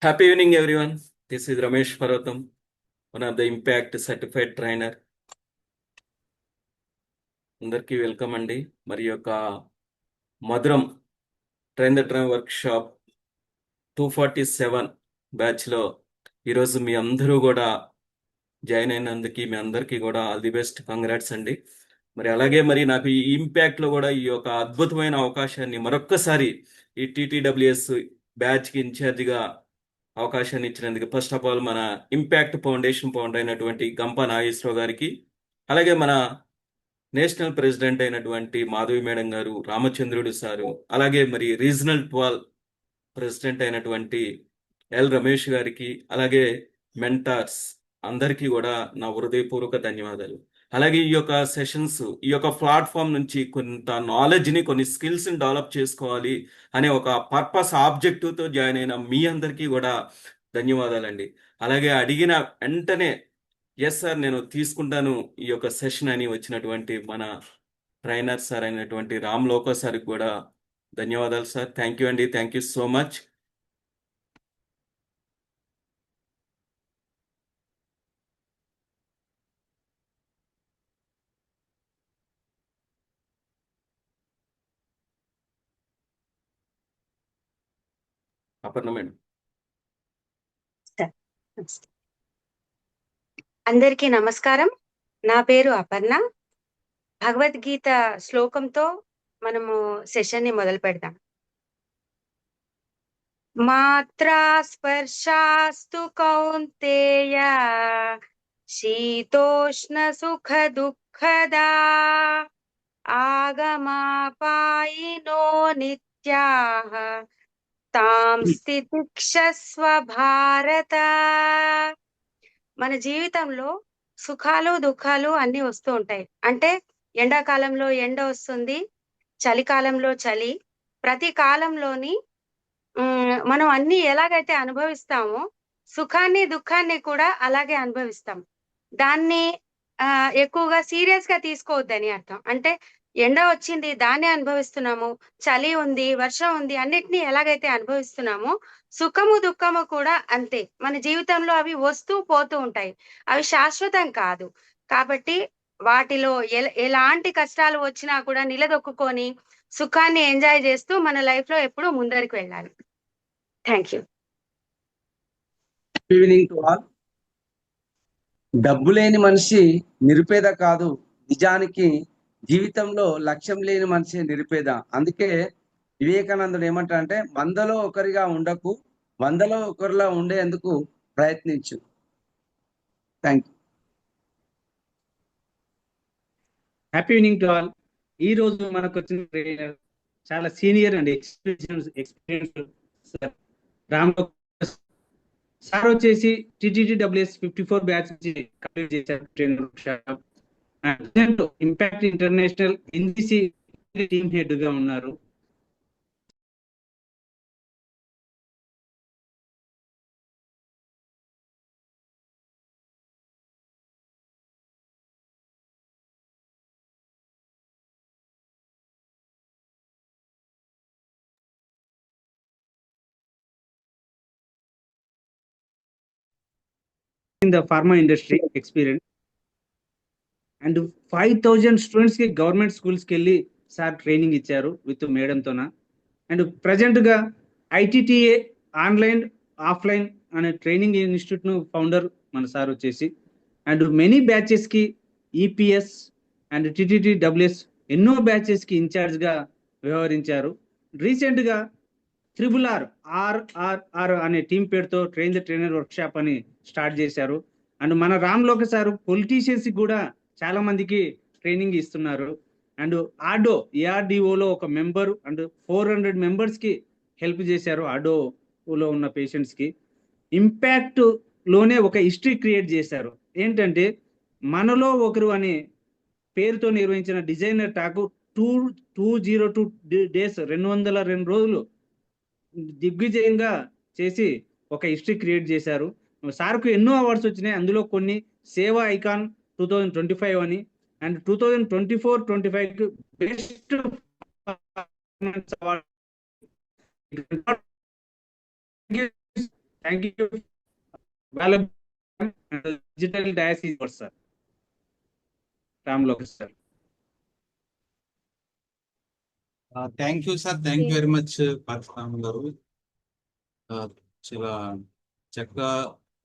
Happy evening, everyone. This is Ramesh Parvatam, one of the Impact Certified Trainer. అందరికీ welcome అండి. మరి యొక్క మధురం ట్రైన్ ద ట్రైన్ వర్క్షాప్ 247 బ్యాచ్లో ఈరోజు మీ అందరూ కూడా జాయిన్ అయినందుకు మీ అందరికీ కూడా ఆల్ ది బెస్ట్, కంగ్రాట్స్ అండి. మరి అలాగే మరి నాకు ఈ ఇంపాక్ట్లో కూడా ఈ యొక్క అద్భుతమైన అవకాశాన్ని మరొక్కసారి ఈ టీటీడబ్ల్యూఎస్ బ్యాచ్కి ఇన్ఛార్జిగా అవకాశాన్ని ఇచ్చినందుకు ఫస్ట్ ఆఫ్ ఆల్ మన ఇంపాక్ట్ ఫౌండేషన్ ఫౌండర్ అయినటువంటి గంప నాగేశ్వరరావు గారికి, అలాగే మన నేషనల్ ప్రెసిడెంట్ అయినటువంటి మాధవి మేడం గారు, రామచంద్రుడు సారు, అలాగే మరి రీజనల్ 12 ప్రెసిడెంట్ అయినటువంటి ఎల్ రమేష్ గారికి, అలాగే మెంటార్స్ అందరికీ కూడా నా హృదయపూర్వక ధన్యవాదాలు. అలాగే ఈ యొక్క సెషన్స్, ఈ యొక్క ప్లాట్ఫామ్ నుంచి కొంత నాలెడ్జ్ని, కొన్ని స్కిల్స్ని డెవలప్ చేసుకోవాలి అనే ఒక పర్పస్ ఆబ్జెక్టివ్తో జాయిన్ అయిన మీ అందరికీ కూడా ధన్యవాదాలండి. అలాగే అడిగిన వెంటనే ఎస్ సార్ నేను తీసుకుంటాను ఈ యొక్క సెషన్ అని వచ్చినటువంటి మన ట్రైనర్ సార్ అయినటువంటి రామ్ లోకో సార్కి కూడా ధన్యవాదాలు సార్. థ్యాంక్ యూ అండి, thank you so much. Aparna madam. అందరికీ నమస్కారం. నా పేరు అపర్ణ. భగవద్గీత శ్లోకంతో మనము సెషన్ ని మొదలు పెడదాం. మాత్రా స్పర్శాస్తు కౌంతేయ శీతోష్ణ సుఖ దుఃఖదా ఆగమాపాయినో నిత్యాః తాం స్థితిక్షస్వ భారత. మన జీవితంలో సుఖాలు దుఃఖాలు అన్ని వస్తూ ఉంటాయి. అంటే ఎండాకాలంలో ఎండ వస్తుంది, చలికాలంలో చలి. ప్రతి కాలంలోని మనం అన్ని ఎలాగైతే అనుభవిస్తామో సుఖాన్ని దుఃఖాన్ని కూడా అలాగే అనుభవిస్తాం. దాన్ని ఎక్కువగా సీరియస్ గా తీసుకోవద్దని అర్థం. అంటే ఎండ వచ్చింది దాన్ని అనుభవిస్తున్నాము, చలి ఉంది, వర్షం ఉంది, అన్నిటినీ ఎలాగైతే అనుభవిస్తున్నామో సుఖము దుఃఖము కూడా అంతే. మన జీవితంలో అవి వస్తూ పోతూ ఉంటాయి, అవి శాశ్వతం కాదు. కాబట్టి వాటిలో ఎలాంటి కష్టాలు వచ్చినా కూడా నిలదొక్కుని సుఖాన్ని ఎంజాయ్ చేస్తూ మన లైఫ్ లో ఎప్పుడూ ముందరికి వెళ్ళాలి. Thank you. Good evening to all. డబ్బు లేని మనిషి నిరుపేద కాదు, నిజానికి జీవితంలో లక్ష్యం లేని మనిషి నిరుపేద. అందుకే వివేకానందుడు ఏమంటారంటే, వందలో ఒకరిగా ఉండకు, వందలో ఒకరిలో ఉండేందుకు ప్రయత్నించు. Thank you. Happy evening to all. ఈ రోజు మనకు వచ్చిన ట్రైనర్ చాలా senior and experience sir Ram sir వచ్చేసి టీటీడబ్ల్యూఎస్ 54 బ్యాచ్ కంప్లీట్ చేశారు trainer. Impact international NBC team head గా ఉన్నారు. in the pharma industry experience and 5000 students కి గవర్నమెంట్ స్కూల్స్ కి వెళ్ళి సార్ ట్రైనింగ్ ఇచ్చారు విత్ మేడం తోన. అండ్ ప్రజెంట్ గా ఐటిటిఏ ఆన్లైన్ ఆఫ్లైన్ అనే ట్రైనింగ్ ఇన్స్టిట్యూట్ ను ఫౌండర్ మన సార్ వచ్చేసి. అండ్ మెనీ బ్యాచెస్ కి ఈపీఎస్ అండ్ టీటీడబ్ల్యూఎస్ ఎన్నో బ్యాచెస్ కి ఇన్ఛార్జ్ గా వ్యవహరించారు. రీసెంట్ గా RRR అనే టీమ్ పేరుతో train the trainer work shop అని స్టార్ట్ చేశారు. అండ్ మన రామ్ లోక సార్ పొలిటీషియన్స్ కూడా చాలా మందికి ట్రైనింగ్ ఇస్తున్నారు. అండ్ ఏఆర్డిఓలో ఒక మెంబర్ అండ్ 400 మెంబర్స్ కి హెల్ప్ చేశారు. ఆర్డోలో ఉన్న పేషెంట్స్ కి ఇంపాక్ట్ లోనే ఒక హిస్టరీ క్రియేట్ చేశారు. ఏంటంటే మనలో ఒకరు అనే పేరుతో నిర్వహించిన డిజైనర్ టాక్ 202 డేస్ 202 రోజులు దిగ్విజయంగా చేసి ఒక హిస్టరీ క్రియేట్ చేశారు. సార్కు ఎన్నో అవార్డ్స్ వచ్చినాయి. అందులో కొన్ని సేవా ఐకాన్ 2025 అని and 2024-25 best award. Thank you. Digital dash is yours sir. Ram Lokesh sir. Thank you sir, thank you very much Parashuram garu. చాలా చక్కగా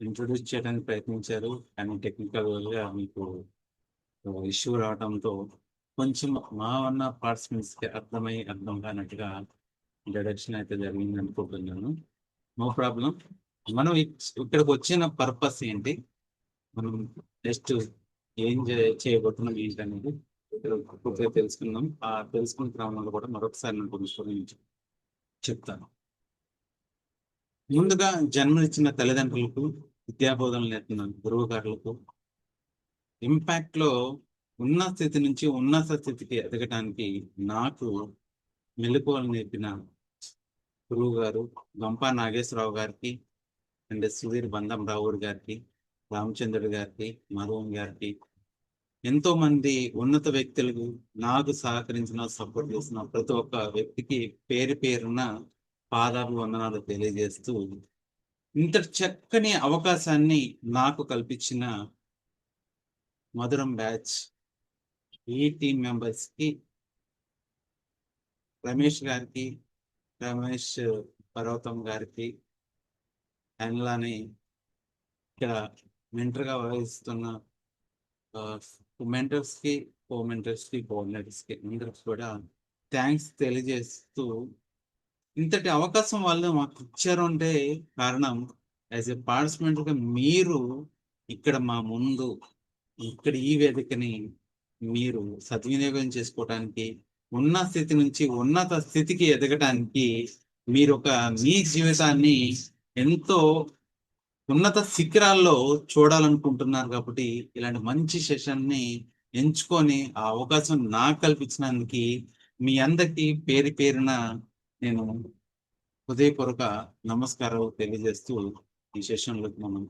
ఇంట్రొడ్యూస్ చేయడానికి ప్రయత్నించారు, కానీ టెక్నికల్ గా మీకు ఇష్యూ రావడంతో కొంచెం మా ఉన్న పార్టిసిపెంట్స్ కి అర్థం కానట్టుగా ఇంట్రడక్షన్ అయితే జరిగింది అనుకుంటున్నాను. No problem. మనం ఇక్కడికి వచ్చిన పర్పస్ ఏంటి, మనం జస్ట్ ఏం చేయబోతున్నాం ఏంటి అనేది పూర్తిగా తెలుసుకుందాం. ఆ తెలుసుకున్న క్రమంలో కూడా మరొకసారి నేను కొన్ని గురించి చెప్తాను. ముందుగా జన్మనిచ్చిన తల్లిదండ్రులకు, విద్యాబోధనలు నేర్పిన గురువుగారులకు, ఇంపాక్ట్ లో ఉన్న స్థితి నుంచి ఉన్నత స్థితికి ఎదగటానికి నాకు మెలకువలు నేర్పిన గురువు గారు గంపా నాగేశ్వరరావు గారికి అండ్ సుధీర్ బంధం రావుడు గారికి, రామచంద్రుడు గారికి, మధువన్ గారికి, ఎంతో మంది ఉన్నత వ్యక్తులకు నాకు సహకరించిన, సపోర్ట్ చేసిన ప్రతి ఒక్క వ్యక్తికి పేరు పేరున పాదాలు వందనాలు తెలియజేస్తూ, ఇంత చక్కని అవకాశాన్ని నాకు కల్పించిన మధురం బ్యాచ్ ఈ టీం మెంబర్స్ కి, రమేష్ పర్వతం గారికి, అలానే ఇక్కడ మెంటర్గా వహిస్తున్న మెంటర్స్ కి, కోమెంటర్స్ కి, కోఆర్డినేటర్స్ కి అందరికి కూడా థ్యాంక్స్ తెలియజేస్తూ, ఇంతటి అవకాశం వాళ్ళు మాకు ఇచ్చారు అంటే కారణం యాజ్ ఎ పార్టిసిపెంట్ గా మీరు ఇక్కడ మా ముందు ఇక్కడ ఈ వేదికని మీరు సద్వినియోగం చేసుకోవటానికి, ఉన్న స్థితి నుంచి ఉన్నత స్థితికి ఎదగటానికి మీరు మీ జీవితాన్ని ఎంతో ఉన్నత శిఖరాల్లో చూడాలనుకుంటున్నారు. కాబట్టి ఇలాంటి మంచి సెషన్ ని ఎంచుకొని ఆ అవకాశం నాకు కల్పించినందుకు మీ అందరికీ పేరు పేరున నేను హృదయపూర్వక నమస్కారాలు తెలియజేస్తూ ఈ సెషన్లోకి మనం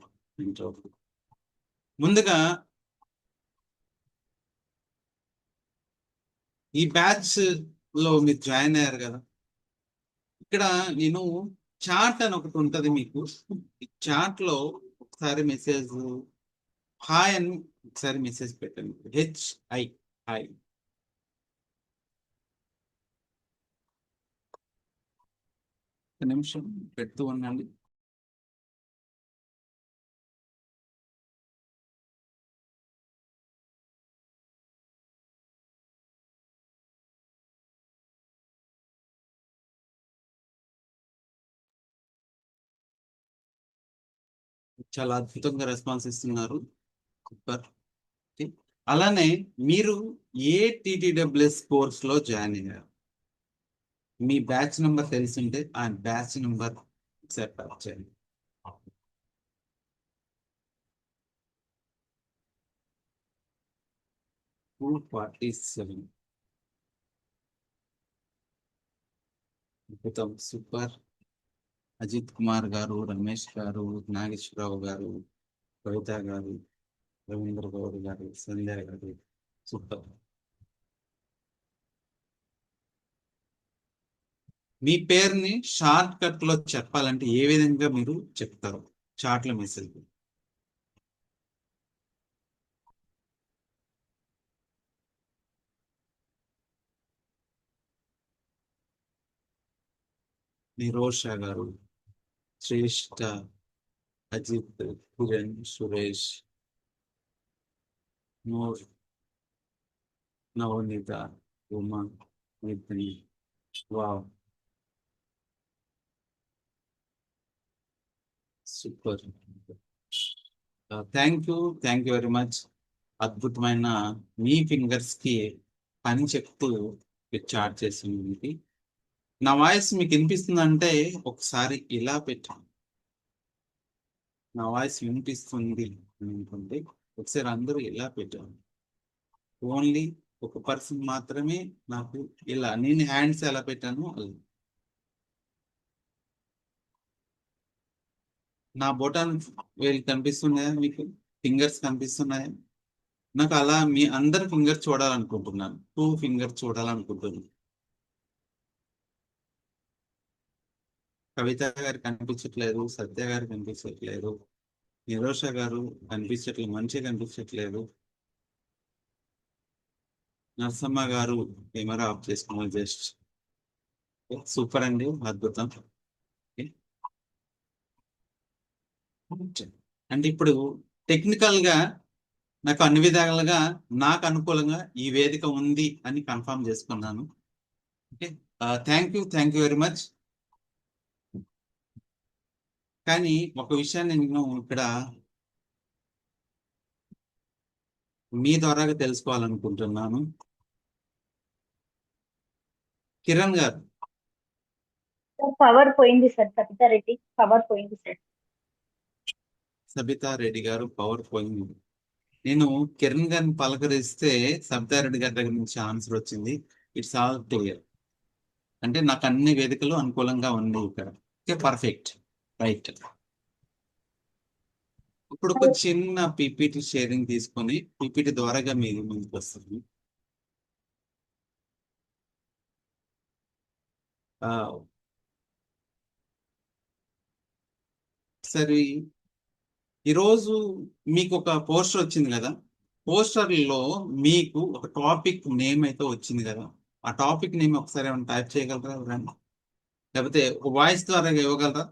ఎంటర్. ముందుగా ఈ బ్యాచ్ లో మీరు జాయిన్ అయ్యారు కదా, ఇక్కడ నేను చాట్ అని ఒకటి ఉంటది మీకు. ఈ చాట్ లో ఒకసారి మెసేజ్ హాయ్ అని ఒకసారి మెసేజ్ పెట్టండి. HI hi. ఒక నిమిషం పెడుతూ ఉండండి. చాలా అద్భుతంగా రెస్పాన్స్ ఇస్తున్నారు. సూపర్. అలానే మీరు ఏ TTWS కోర్స్ లో జాయిన్ అయ్యారు, మీ బ్యాచ్ నెంబర్ తెలిసింటే ఆ బ్యాచ్ నెంబర్ ఒకసారి టచ్ చేయండి. అద్భుతం, సూపర్. అజిత్ కుమార్ గారు, రమేష్ గారు, నాగేశ్వరరావు గారు, కవిత గారు, రవీంద్ర గౌడ్ గారు, సంధ్య గారు, సూపర్. మీ పేరుని షార్ట్ కట్ లో చెప్పాలంటే ఏ విధంగా మీరు చెప్తారు? చాట్లో మెసేజ్. నిరోష గారు, Shreshtha, Ajith, Kiran, Suresh, Noor, Navaneetha, Uma, Nitin. Wow, super. Thank you very much. అద్భుతమైన మీ ఫింగర్స్ కి పని చెప్తూ చాట్ చేసింది. నా వాయిస్ మీకు వినిపిస్తుందంటే ఒకసారి ఇలా పెట్టాను. నా వాయిస్ వినిపిస్తుంది అనుకుంటే ఒకసారి అందరూ ఇలా పెట్టాను. ఓన్లీ ఒక పర్సన్ మాత్రమే నాకు ఇలా, నేను హ్యాండ్స్ ఎలా పెట్టాను అలా. నా బొటన్ వేలు కనిపిస్తున్నాయా మీకు? ఫింగర్స్ కనిపిస్తున్నాయా? నాకు అలా మీ అందరి ఫింగర్స్ చూడాలనుకుంటున్నాను. 2 ఫింగర్స్ చూడాలనుకుంటున్నాను. కవిత గారు కనిపించట్లేదు, సత్య గారు కనిపించట్లేదు, నిరోష గారు కనిపించట్లేదు, మంచిగా కనిపించట్లేదు. నరసమ్మ గారు కెమెరా ఆఫ్ చేసుకున్నారు జస్ట్. సూపర్ అండి, అద్భుతం. అంటే ఇప్పుడు టెక్నికల్ గా నాకు అన్ని విధాలుగా నాకు అనుకూలంగా ఈ వేదిక ఉంది అని కన్ఫర్మ్ చేసుకున్నాను. Okay, thank you very much. కానీ ఒక విషయాన్ని నేను ఇక్కడ మీ ద్వారాగా తెలుసుకోవాలనుకుంటున్నాను. కిరణ్ గారు, పవర్ పోయింది సార్, సబితారెడ్డి పవర్ పోయింది సార్. సబితా రెడ్డి గారు పవర్ పోయింది. నేను కిరణ్ గారిని పలకరిస్తే సబితా రెడ్డి గారి దగ్గర నుంచి ఆన్సర్ వచ్చింది. It's all clear. అంటే నాకు అన్ని వేదికలు అనుకూలంగా ఉన్నాయి ఇక్కడ. Okay, perfect, right. ఇప్పుడు ఒక చిన్న పీపీటీ షేరింగ్ తీసుకొని పీపీటీ ద్వారాగా మీరు ముందుకు వస్తుంది. సరే, ఈరోజు మీకు ఒక పోస్టర్ వచ్చింది కదా. పోస్టర్లో మీకు ఒక టాపిక్ నేమ్ అయితే వచ్చింది కదా. ఆ టాపిక్ నేమ్ ఒకసారి ఏమైనా టైప్ చేయగలరా ఎవరైనా? లేకపోతే ఒక వాయిస్ ద్వారా ఇవ్వగలరా?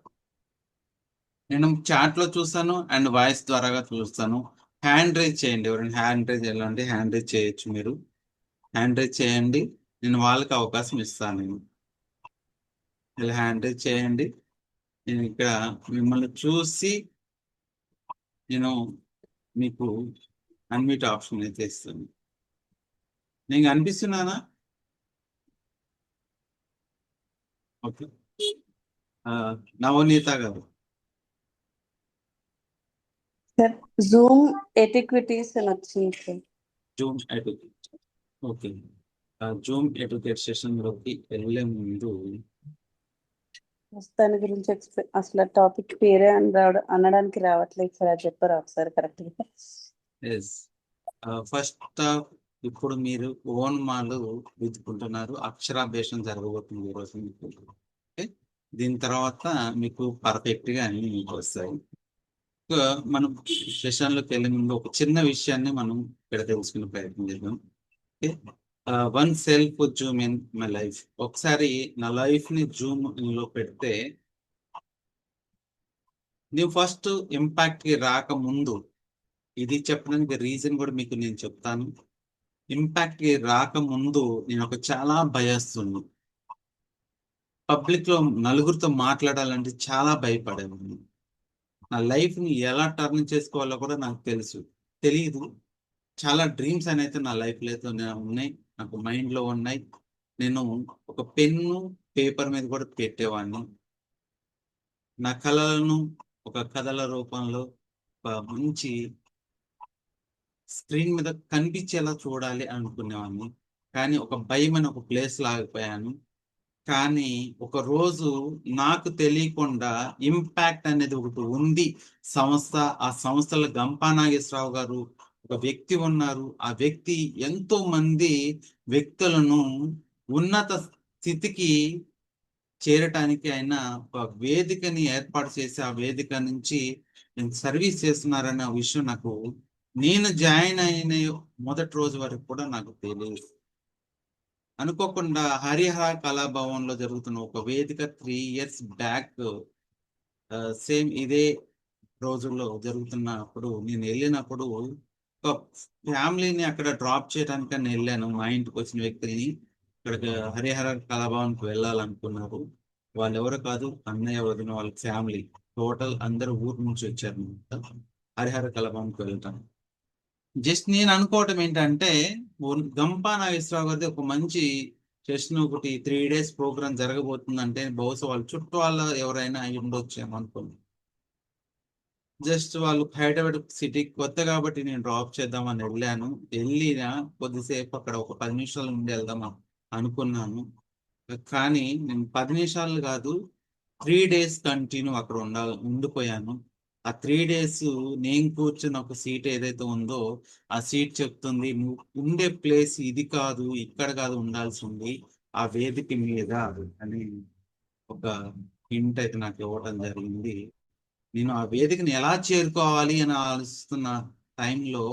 నేను చాట్ లో చూస్తాను అండ్ వాయిస్ ద్వారాగా చూస్తాను. హ్యాండ్ రైజ్ చేయండి. ఎవరైనా హ్యాండ్ రైజ్ చేయాలంటే హ్యాండ్ రైజ్ చేయొచ్చు. మీరు హ్యాండ్ రైజ్ చేయండి, నేను వాళ్ళకి అవకాశం ఇస్తాను. నేను ఇలా హ్యాండ్ రైజ్ చేయండి. నేను ఇక్కడ మిమ్మల్ని చూసి నేను మీకు అన్మ్యూట్ ఆప్షన్ అయితే ఇస్తాను. నేను అనిపిస్తున్నానా? ఓకే, నవనీత గారు. సార్ జూమ్ ఎటిక్విటీస్ అని వచ్చింది sir. Zoom educate. Okay, Zoom educate session లోకి వెళ్ళే ముందు దాని గురించి అసలు టాపిక్ పేరే అనడానికి రావట్లేదు సార్, అది చెప్పారు ఒకసారి కరెక్ట్ గా. ఎస్, ఫస్ట్ ఇప్పుడు మీరు ఓన్ మాలు వెతుకుంటున్నారు. అక్షరాభ్యాసం జరగబోతుంది ఈరోజు మీకు. ఓకే, దీని తర్వాత మీకు పర్ఫెక్ట్ గా అన్ని మీకు వస్తాయి. మనం సెషన్లోకి వెళ్ళే ముందు ఒక చిన్న విషయాన్ని మనం ఇక్కడ తెలుసుకునే ప్రయత్నం చేద్దాం. Okay, one self Zoom in my life. ఒకసారి నా లైఫ్ ని జూమ్ లో పెడితే నేను ఫస్ట్ ఇంపాక్ట్ కి రాకముందు, ఇది చెప్పడానికి రీజన్ కూడా మీకు నేను చెప్తాను. ఇంపాక్ట్ కి రాకముందు నేను ఒక చాలా భయస్తుంది. పబ్లిక్ లో నలుగురితో మాట్లాడాలంటే చాలా భయపడేవాడిని. నా లైఫ్ ని ఎలా టర్న్ చేసుకోవాలో కూడా నాకు తెలియదు. చాలా డ్రీమ్స్ అనేది నా లైఫ్ లో ఉన్నాయి, నాకు మైండ్ లో ఉన్నాయి. నేను ఒక పెన్ను పేపర్ మీద కూడా పెట్టేవాడిని. నా కళలను ఒక కథల రూపంలో ఒక మంచి స్క్రీన్ మీద కనిపించేలా చూడాలి అనుకునేవాడిని. కానీ ఒక భయం అని ఒక ప్లేస్ లాగిపోయాను. కానీ ఒక రోజు నాకు తెలియకుండా ఇంపాక్ట్ అనేది ఒకటి ఉంది సంస్థ. ఆ సంస్థలో గంపా నాగేశ్వరరావు గారు ఒక వ్యక్తి ఉన్నారు. ఆ వ్యక్తి ఎంతో మంది వ్యక్తులను ఉన్నత స్థితికి చేరటానికి ఆయన ఒక వేదికని ఏర్పాటు చేసి ఆ వేదిక నుంచి నేను సర్వీస్ చేస్తున్నారనే విషయం నాకు, నేను జాయిన్ అయిన మొదటి రోజు వరకు కూడా నాకు తెలియదు. అనుకోకుండా హరిహర కళాభవన్ లో జరుగుతున్న ఒక వేదిక 3 years బ్యాక్, సేమ్ ఇదే రోజుల్లో జరుగుతున్నప్పుడు నేను వెళ్ళినప్పుడు ఒక ఫ్యామిలీని అక్కడ డ్రాప్ చేయడానికి నేను వెళ్ళాను. మా ఇంటికి వచ్చిన వ్యక్తుల్ని ఇక్కడికి హరిహర కళాభవన్కి వెళ్ళాలనుకున్నారు. వాళ్ళు ఎవరు కాదు, అన్నయ్య వదిన వాళ్ళ ఫ్యామిలీ, టోటల్ అందరూ ఊరు నుంచి వచ్చారు హరిహర కళాభవన్కి వెళ్ళటం. జస్ట్ నేను అనుకోవటం ఏంటంటే, గంపా నాగేశ్వరరావు గారిది ఒక మంచి సెషన్ ఒకటి 3 days ప్రోగ్రామ్ జరగబోతుందంటే బహుశా వాళ్ళ చుట్టూ వాళ్ళ ఎవరైనా అయి ఉండొచ్చేమో అనుకోండి. జస్ట్ వాళ్ళు హైదరాబాద్ సిటీ కొత్త కాబట్టి నేను డ్రాప్ చేద్దామని వెళ్ళాను. వెళ్ళిన కొద్దిసేపు అక్కడ ఒక 10 నిమిషాల నుండి వెళ్దాం అనుకున్నాను. కానీ నేను 10 నిమిషాలు కాదు, 3 days కంటిన్యూ అక్కడ ఉండిపోయాను. ఆ 3 days నేను కూర్చున్న ఒక సీట్ ఏదైతే ఉందో ఆ సీట్ చెప్తుంది, నువ్వు ఉండే ప్లేస్ ఇది కాదు, ఇక్కడ కాదు ఉండాల్సి ఉంది, ఆ వేదిక మీద అని ఒక హింట్ అయితే నాకు ఇవ్వడం జరిగింది. నేను ఆ వేదికని ఎలా చేరుకోవాలి అని ఆలోచిస్తున్న టైంలో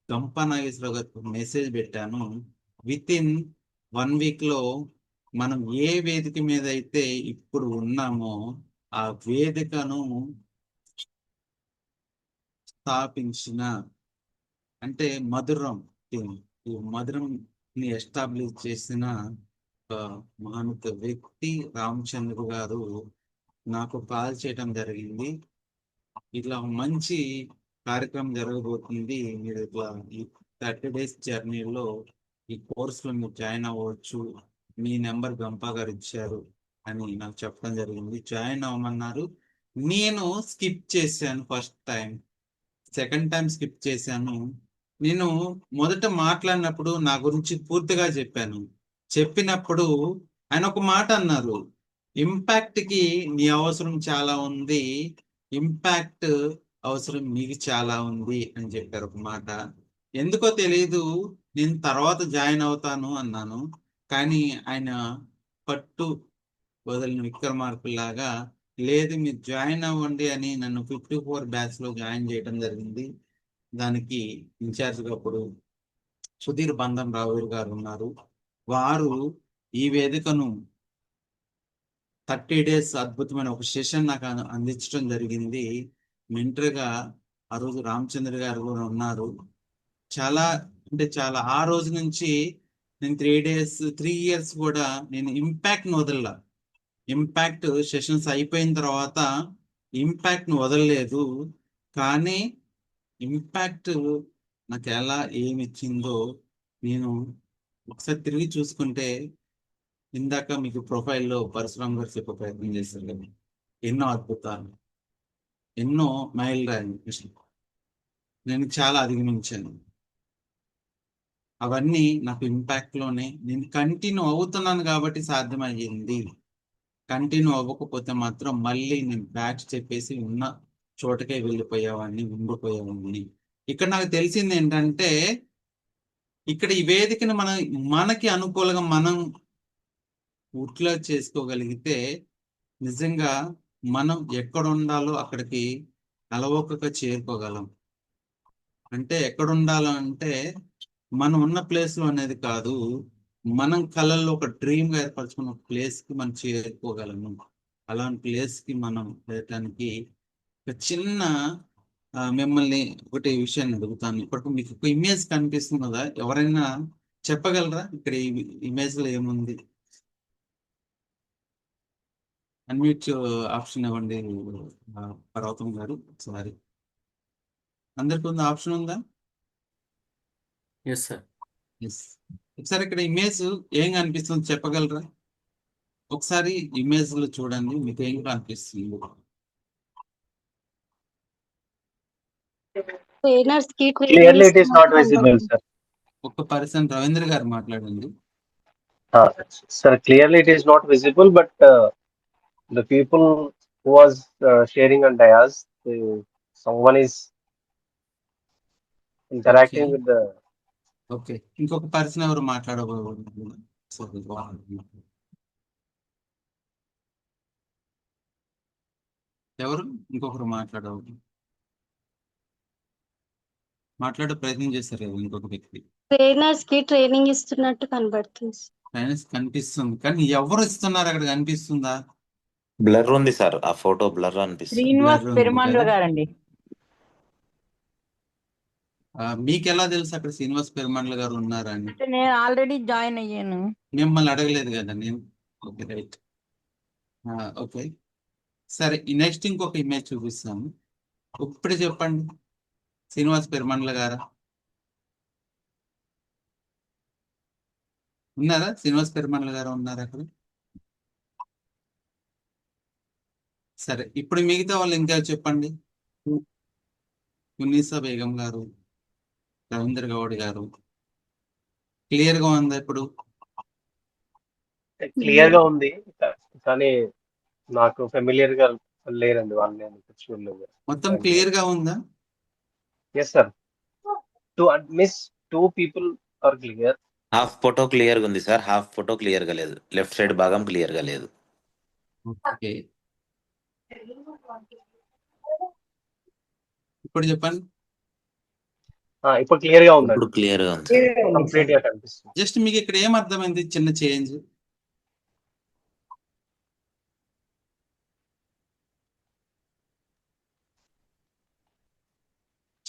గంపా నాగేశ్వరరావు గారికి మెసేజ్ పెట్టాను. విత్ ఇన్ 1 week లో మనం ఏ వేదిక మీద అయితే ఇప్పుడు ఉన్నామో ఆ వేదికను స్థాపించిన అంటే మధురం టీం, ఈ మధురం ని ఎస్టాబ్లిష్ చేసిన ఒక మహోన్నత వ్యక్తి రామచంద్ర గారు నాకు కాల్ చేయడం జరిగింది. ఇట్లా మంచి కార్యక్రమం జరగబోతుంది, మీరు ఇట్లా ఈ 30 days జర్నీలో ఈ కోర్సులో మీరు జాయిన్ అవ్వచ్చు, మీ నెంబర్ గంపా గారు ఇచ్చారు అని నాకు చెప్పడం జరిగింది. జాయిన్ అవ్వమన్నారు. నేను స్కిప్ చేశాను first time, second time skip చేశాను. నేను మొదట మాట్లాడినప్పుడు నా గురించి పూర్తిగా చెప్పాను. చెప్పినప్పుడు ఆయన ఒక మాట అన్నారు, ఇంపాక్ట్ కి నీ అవసరం చాలా ఉంది, ఇంపాక్ట్ అవసరం మీకు చాలా ఉంది అని చెప్పారు ఒక మాట. ఎందుకో తెలియదు, నేను తర్వాత జాయిన్ అవుతాను అన్నాను. కానీ ఆయన పట్టు వదిలిన విక్రమార్కులాగా లేదు మీరు జాయిన్ అవ్వండి అని నన్ను 54 batch లో జాయిన్ చేయడం జరిగింది. దానికి ఇన్ఛార్జ్గా అప్పుడు సుధీర్ బంధం రావు గారు ఉన్నారు. వారు ఈ వేదికను 30 days అద్భుతమైన ఒక సెషన్ నాకు అందించడం జరిగింది. మెంటర్గా ఆ రోజు రామచంద్ర గారు కూడా ఉన్నారు. చాలా అంటే చాలా ఆ రోజు నుంచి నేను 3 years కూడా నేను ఇంపాక్ట్ని వదలలా. ఇంపాక్ట్ సెషన్స్ అయిపోయిన తర్వాత ఇంపాక్ట్ని వదలలేదు. కానీ ఇంపాక్ట్ నాకు ఎలా ఏమి ఇచ్చిందో నేను ఒకసారి తిరిగి చూసుకుంటే, ఇందాక మీకు ప్రొఫైల్లో పరశురామ్ గారు చెప్పే ప్రయత్నం చేశారు కదా, ఎన్నో అద్భుతాలు, ఎన్నో మైల్ రాయి నేను చాలా అధిగమించాను. అవన్నీ నాకు ఇంపాక్ట్లోనే నేను కంటిన్యూ అవుతున్నాను కాబట్టి సాధ్యమయ్యింది. కంటిన్యూ అవ్వకపోతే మాత్రం మళ్ళీ నేను బ్యాక్ చెప్పేసి ఉన్న చోటకే వెళ్ళిపోయేవాడిని, ఉండిపోయేవాడిని. ఇక్కడ నాకు తెలిసింది ఏంటంటే, ఇక్కడ ఈ వేదికను మనకి అనుకూలంగా మనం యూటిలైజ్ చేసుకోగలిగితే నిజంగా మనం ఎక్కడ ఉండాలో అక్కడికి అలవోకగా చేరుకోగలం. అంటే ఎక్కడ ఉండాలో అంటే మనం ఉన్న ప్లేస్లో అనేది కాదు, మనం కళల్లో ఒక డ్రీమ్గా ఏర్పరచుకున్న ప్లేస్కి మనం చేరుకోగలము. అలాంటి ప్లేస్కి మనం వెళ్ళటానికి ఒక చిన్న మిమ్మల్ని ఒకటి విషయాన్ని అడుగుతాను. ఇప్పటికి మీకు ఒక ఇమేజ్ కనిపిస్తుంది కదా, ఎవరైనా చెప్పగలరా ఇక్కడ ఈ ఇమేజ్లో ఏముంది? అన్మ్యూట్ ఆప్షన్ ఇవ్వండి పర్వతం గారు. సారీ, అందరికి ఉంది ఆప్షన్ ఉందా? Yes sir. ఎస్. ఒకసారి ఇక్కడ ఇమేజ్ ఏం కనిపిస్తుంది చెప్పగలరా? ఒకసారి ఇమేజ్ లో చూడండి, మీకు ఏం కనిపిస్తుంది? ట్రైనర్స్ కి Clearly, it is not visible, sir. ఒక పర్సన్ రవీంద్ర గారు మాట్లాడండి. Sir, clearly it is not visible, but the people who was sharing on dais, someone is interacting Okay. with the. Okay, ఇంకొక పర్సన్ ఎవరు మాట్లాడబోతున్నారు? ఎవరు ఇంకొకరు మాట్లాడే ప్రయత్నం చేస్తారు కదా ఇంకొక వ్యక్తి. ట్రైనర్స్ కి ట్రైనింగ్ ఇస్తున్నట్టు కనబడుతుంది. ఫైనాన్స్ కనిపిస్తుంది కానీ ఎవరు ఇస్తున్నారు అక్కడ కనిపిస్తుందా? బ్లర్ ఉంది సార్, ఆ ఫోటో బ్లర్ అనిపిస్తుంది. శ్రీనివాస్ Blur ఉంది పెరుమాండ్ల కదా? గారండి. మీకు ఎలా తెలుసు అక్కడ శ్రీనివాస్ పెరుమాండ్ల గారు ఉన్నారా అని? అంటే నేను ఆల్రెడీ జాయిన్ అయ్యాను. మిమ్మల్ని అడగలేదు కదా నేను. Okay, right. ఓకే, సరే. నెక్స్ట్ ఇంకొక ఇమేజ్ చూపిస్తాను. ఇప్పుడే చెప్పండి, శ్రీనివాస్ పెరుమాండ్ల గారా ఉన్నారా? శ్రీనివాస్ పెరుమాండ్ల గారు ఉన్నారా అక్కడ? సరే, ఇప్పుడు మిగతా వాళ్ళు ఇంకా చెప్పండి. మునీసా బేగం గారు, రవీంద్ర గౌడ్ గారు. క్లియర్ గా ఉందా ఇప్పుడు? క్లియర్ గా ఉంది కానీ నాకు ఫెమిలియర్ గా లేరండి వాళ్ళు, నేను చూడలేదు. మొత్తం క్లియర్ గా ఉందా? Yes sir, two people are clear. Half photo clear గా ఉంది సార్, హాఫ్ ఫోటో క్లియర్ గా లేదు. లెఫ్ట్ సైడ్ భాగం క్లియర్ గా లేదు. ఓకే, ఇప్పుడు చెప్పండి. ఇప్పుడు క్లియర్ గా ఉందండి, ఇప్పుడు క్లియర్ గా ఉంది సార్. కంప్లీట్ గా కనిపిస్తుంది. జస్ట్ మీకు ఇక్కడ ఏం అర్థమైంది? చిన్న చేంజ్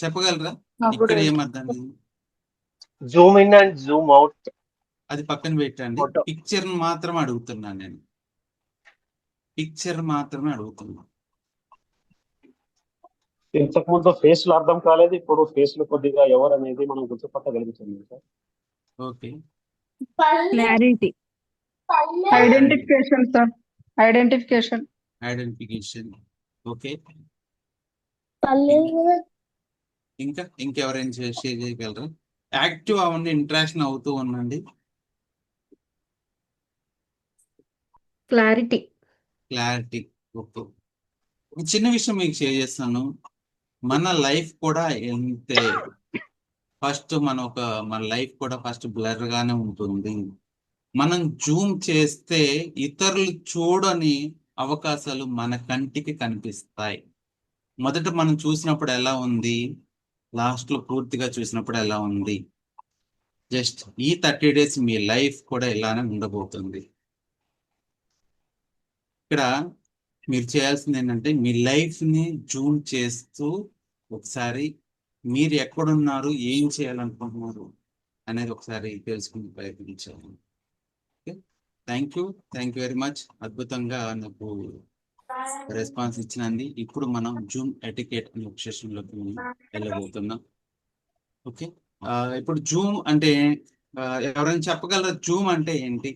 చెప్పగలరా? ఇక్కడ ఏం అర్థమైంది? Zoom in and Zoom out. అది పక్కన పెట్టండి. ఫోటో పిక్చర్ మాత్రం అడుగుతున్నాను నేను. పిక్చర్ మాత్రమే అడుగుతున్నా. ఇంతకు ముందు ఫేస్ లో అర్థం కాలేదు, ఇప్పుడు ఫేస్ లో కొద్దిగా ఎవరు అనేది మనం గుర్తుపట్టగలుగుతుంది sir. Okay, clarity, identification sir, identification. Identification. Okay, ఇంకెవరైనా షేర్ చేయగలరా? యాక్టివ్ అవ్వండి, ఇంటరాక్షన్ అవుతూ ఉండండి. క్లారిటీ. క్లారిటీ. ఓకే, ఒక చిన్న విషయం మీకు షేర్ చేస్తాను. మన లైఫ్ కూడా ఎంతే. ఫస్ట్ మన లైఫ్ కూడా ఫస్ట్ బ్లర్ గానే ఉంటుంది. మనం జూమ్ చేస్తే ఇతరులు చూడని అవకాశాలు మన కంటికి కనిపిస్తాయి. మొదట మనం చూసినప్పుడు ఎలా ఉంది, లాస్ట్ లో పూర్తిగా చూసినప్పుడు ఎలా ఉంది. జస్ట్ ఈ 30 days మీ లైఫ్ కూడా ఇలానే ఉండబోతుంది. ఇక్కడ మీరు చేయాల్సింది ఏంటంటే మీ లైఫ్ ని జూమ్ చేస్తూ ఒకసారి మీరు ఎక్కడున్నారు, ఏం చేయాలనుకుంటున్నారు అనేది ఒకసారి తెలుసుకుని ప్రయత్నించాలి. Okay, thank you very much. అద్భుతంగా నాకు రెస్పాన్స్ ఇచ్చినంది. ఇప్పుడు మనం జూమ్ ఎటికెట్ అనే ఒక సెషన్ లోకి వెళ్ళబోతున్నాం. ఓకే, ఇప్పుడు జూమ్ అంటే ఎవరైనా చెప్పగలరా? జూమ్ అంటే ఏంటి?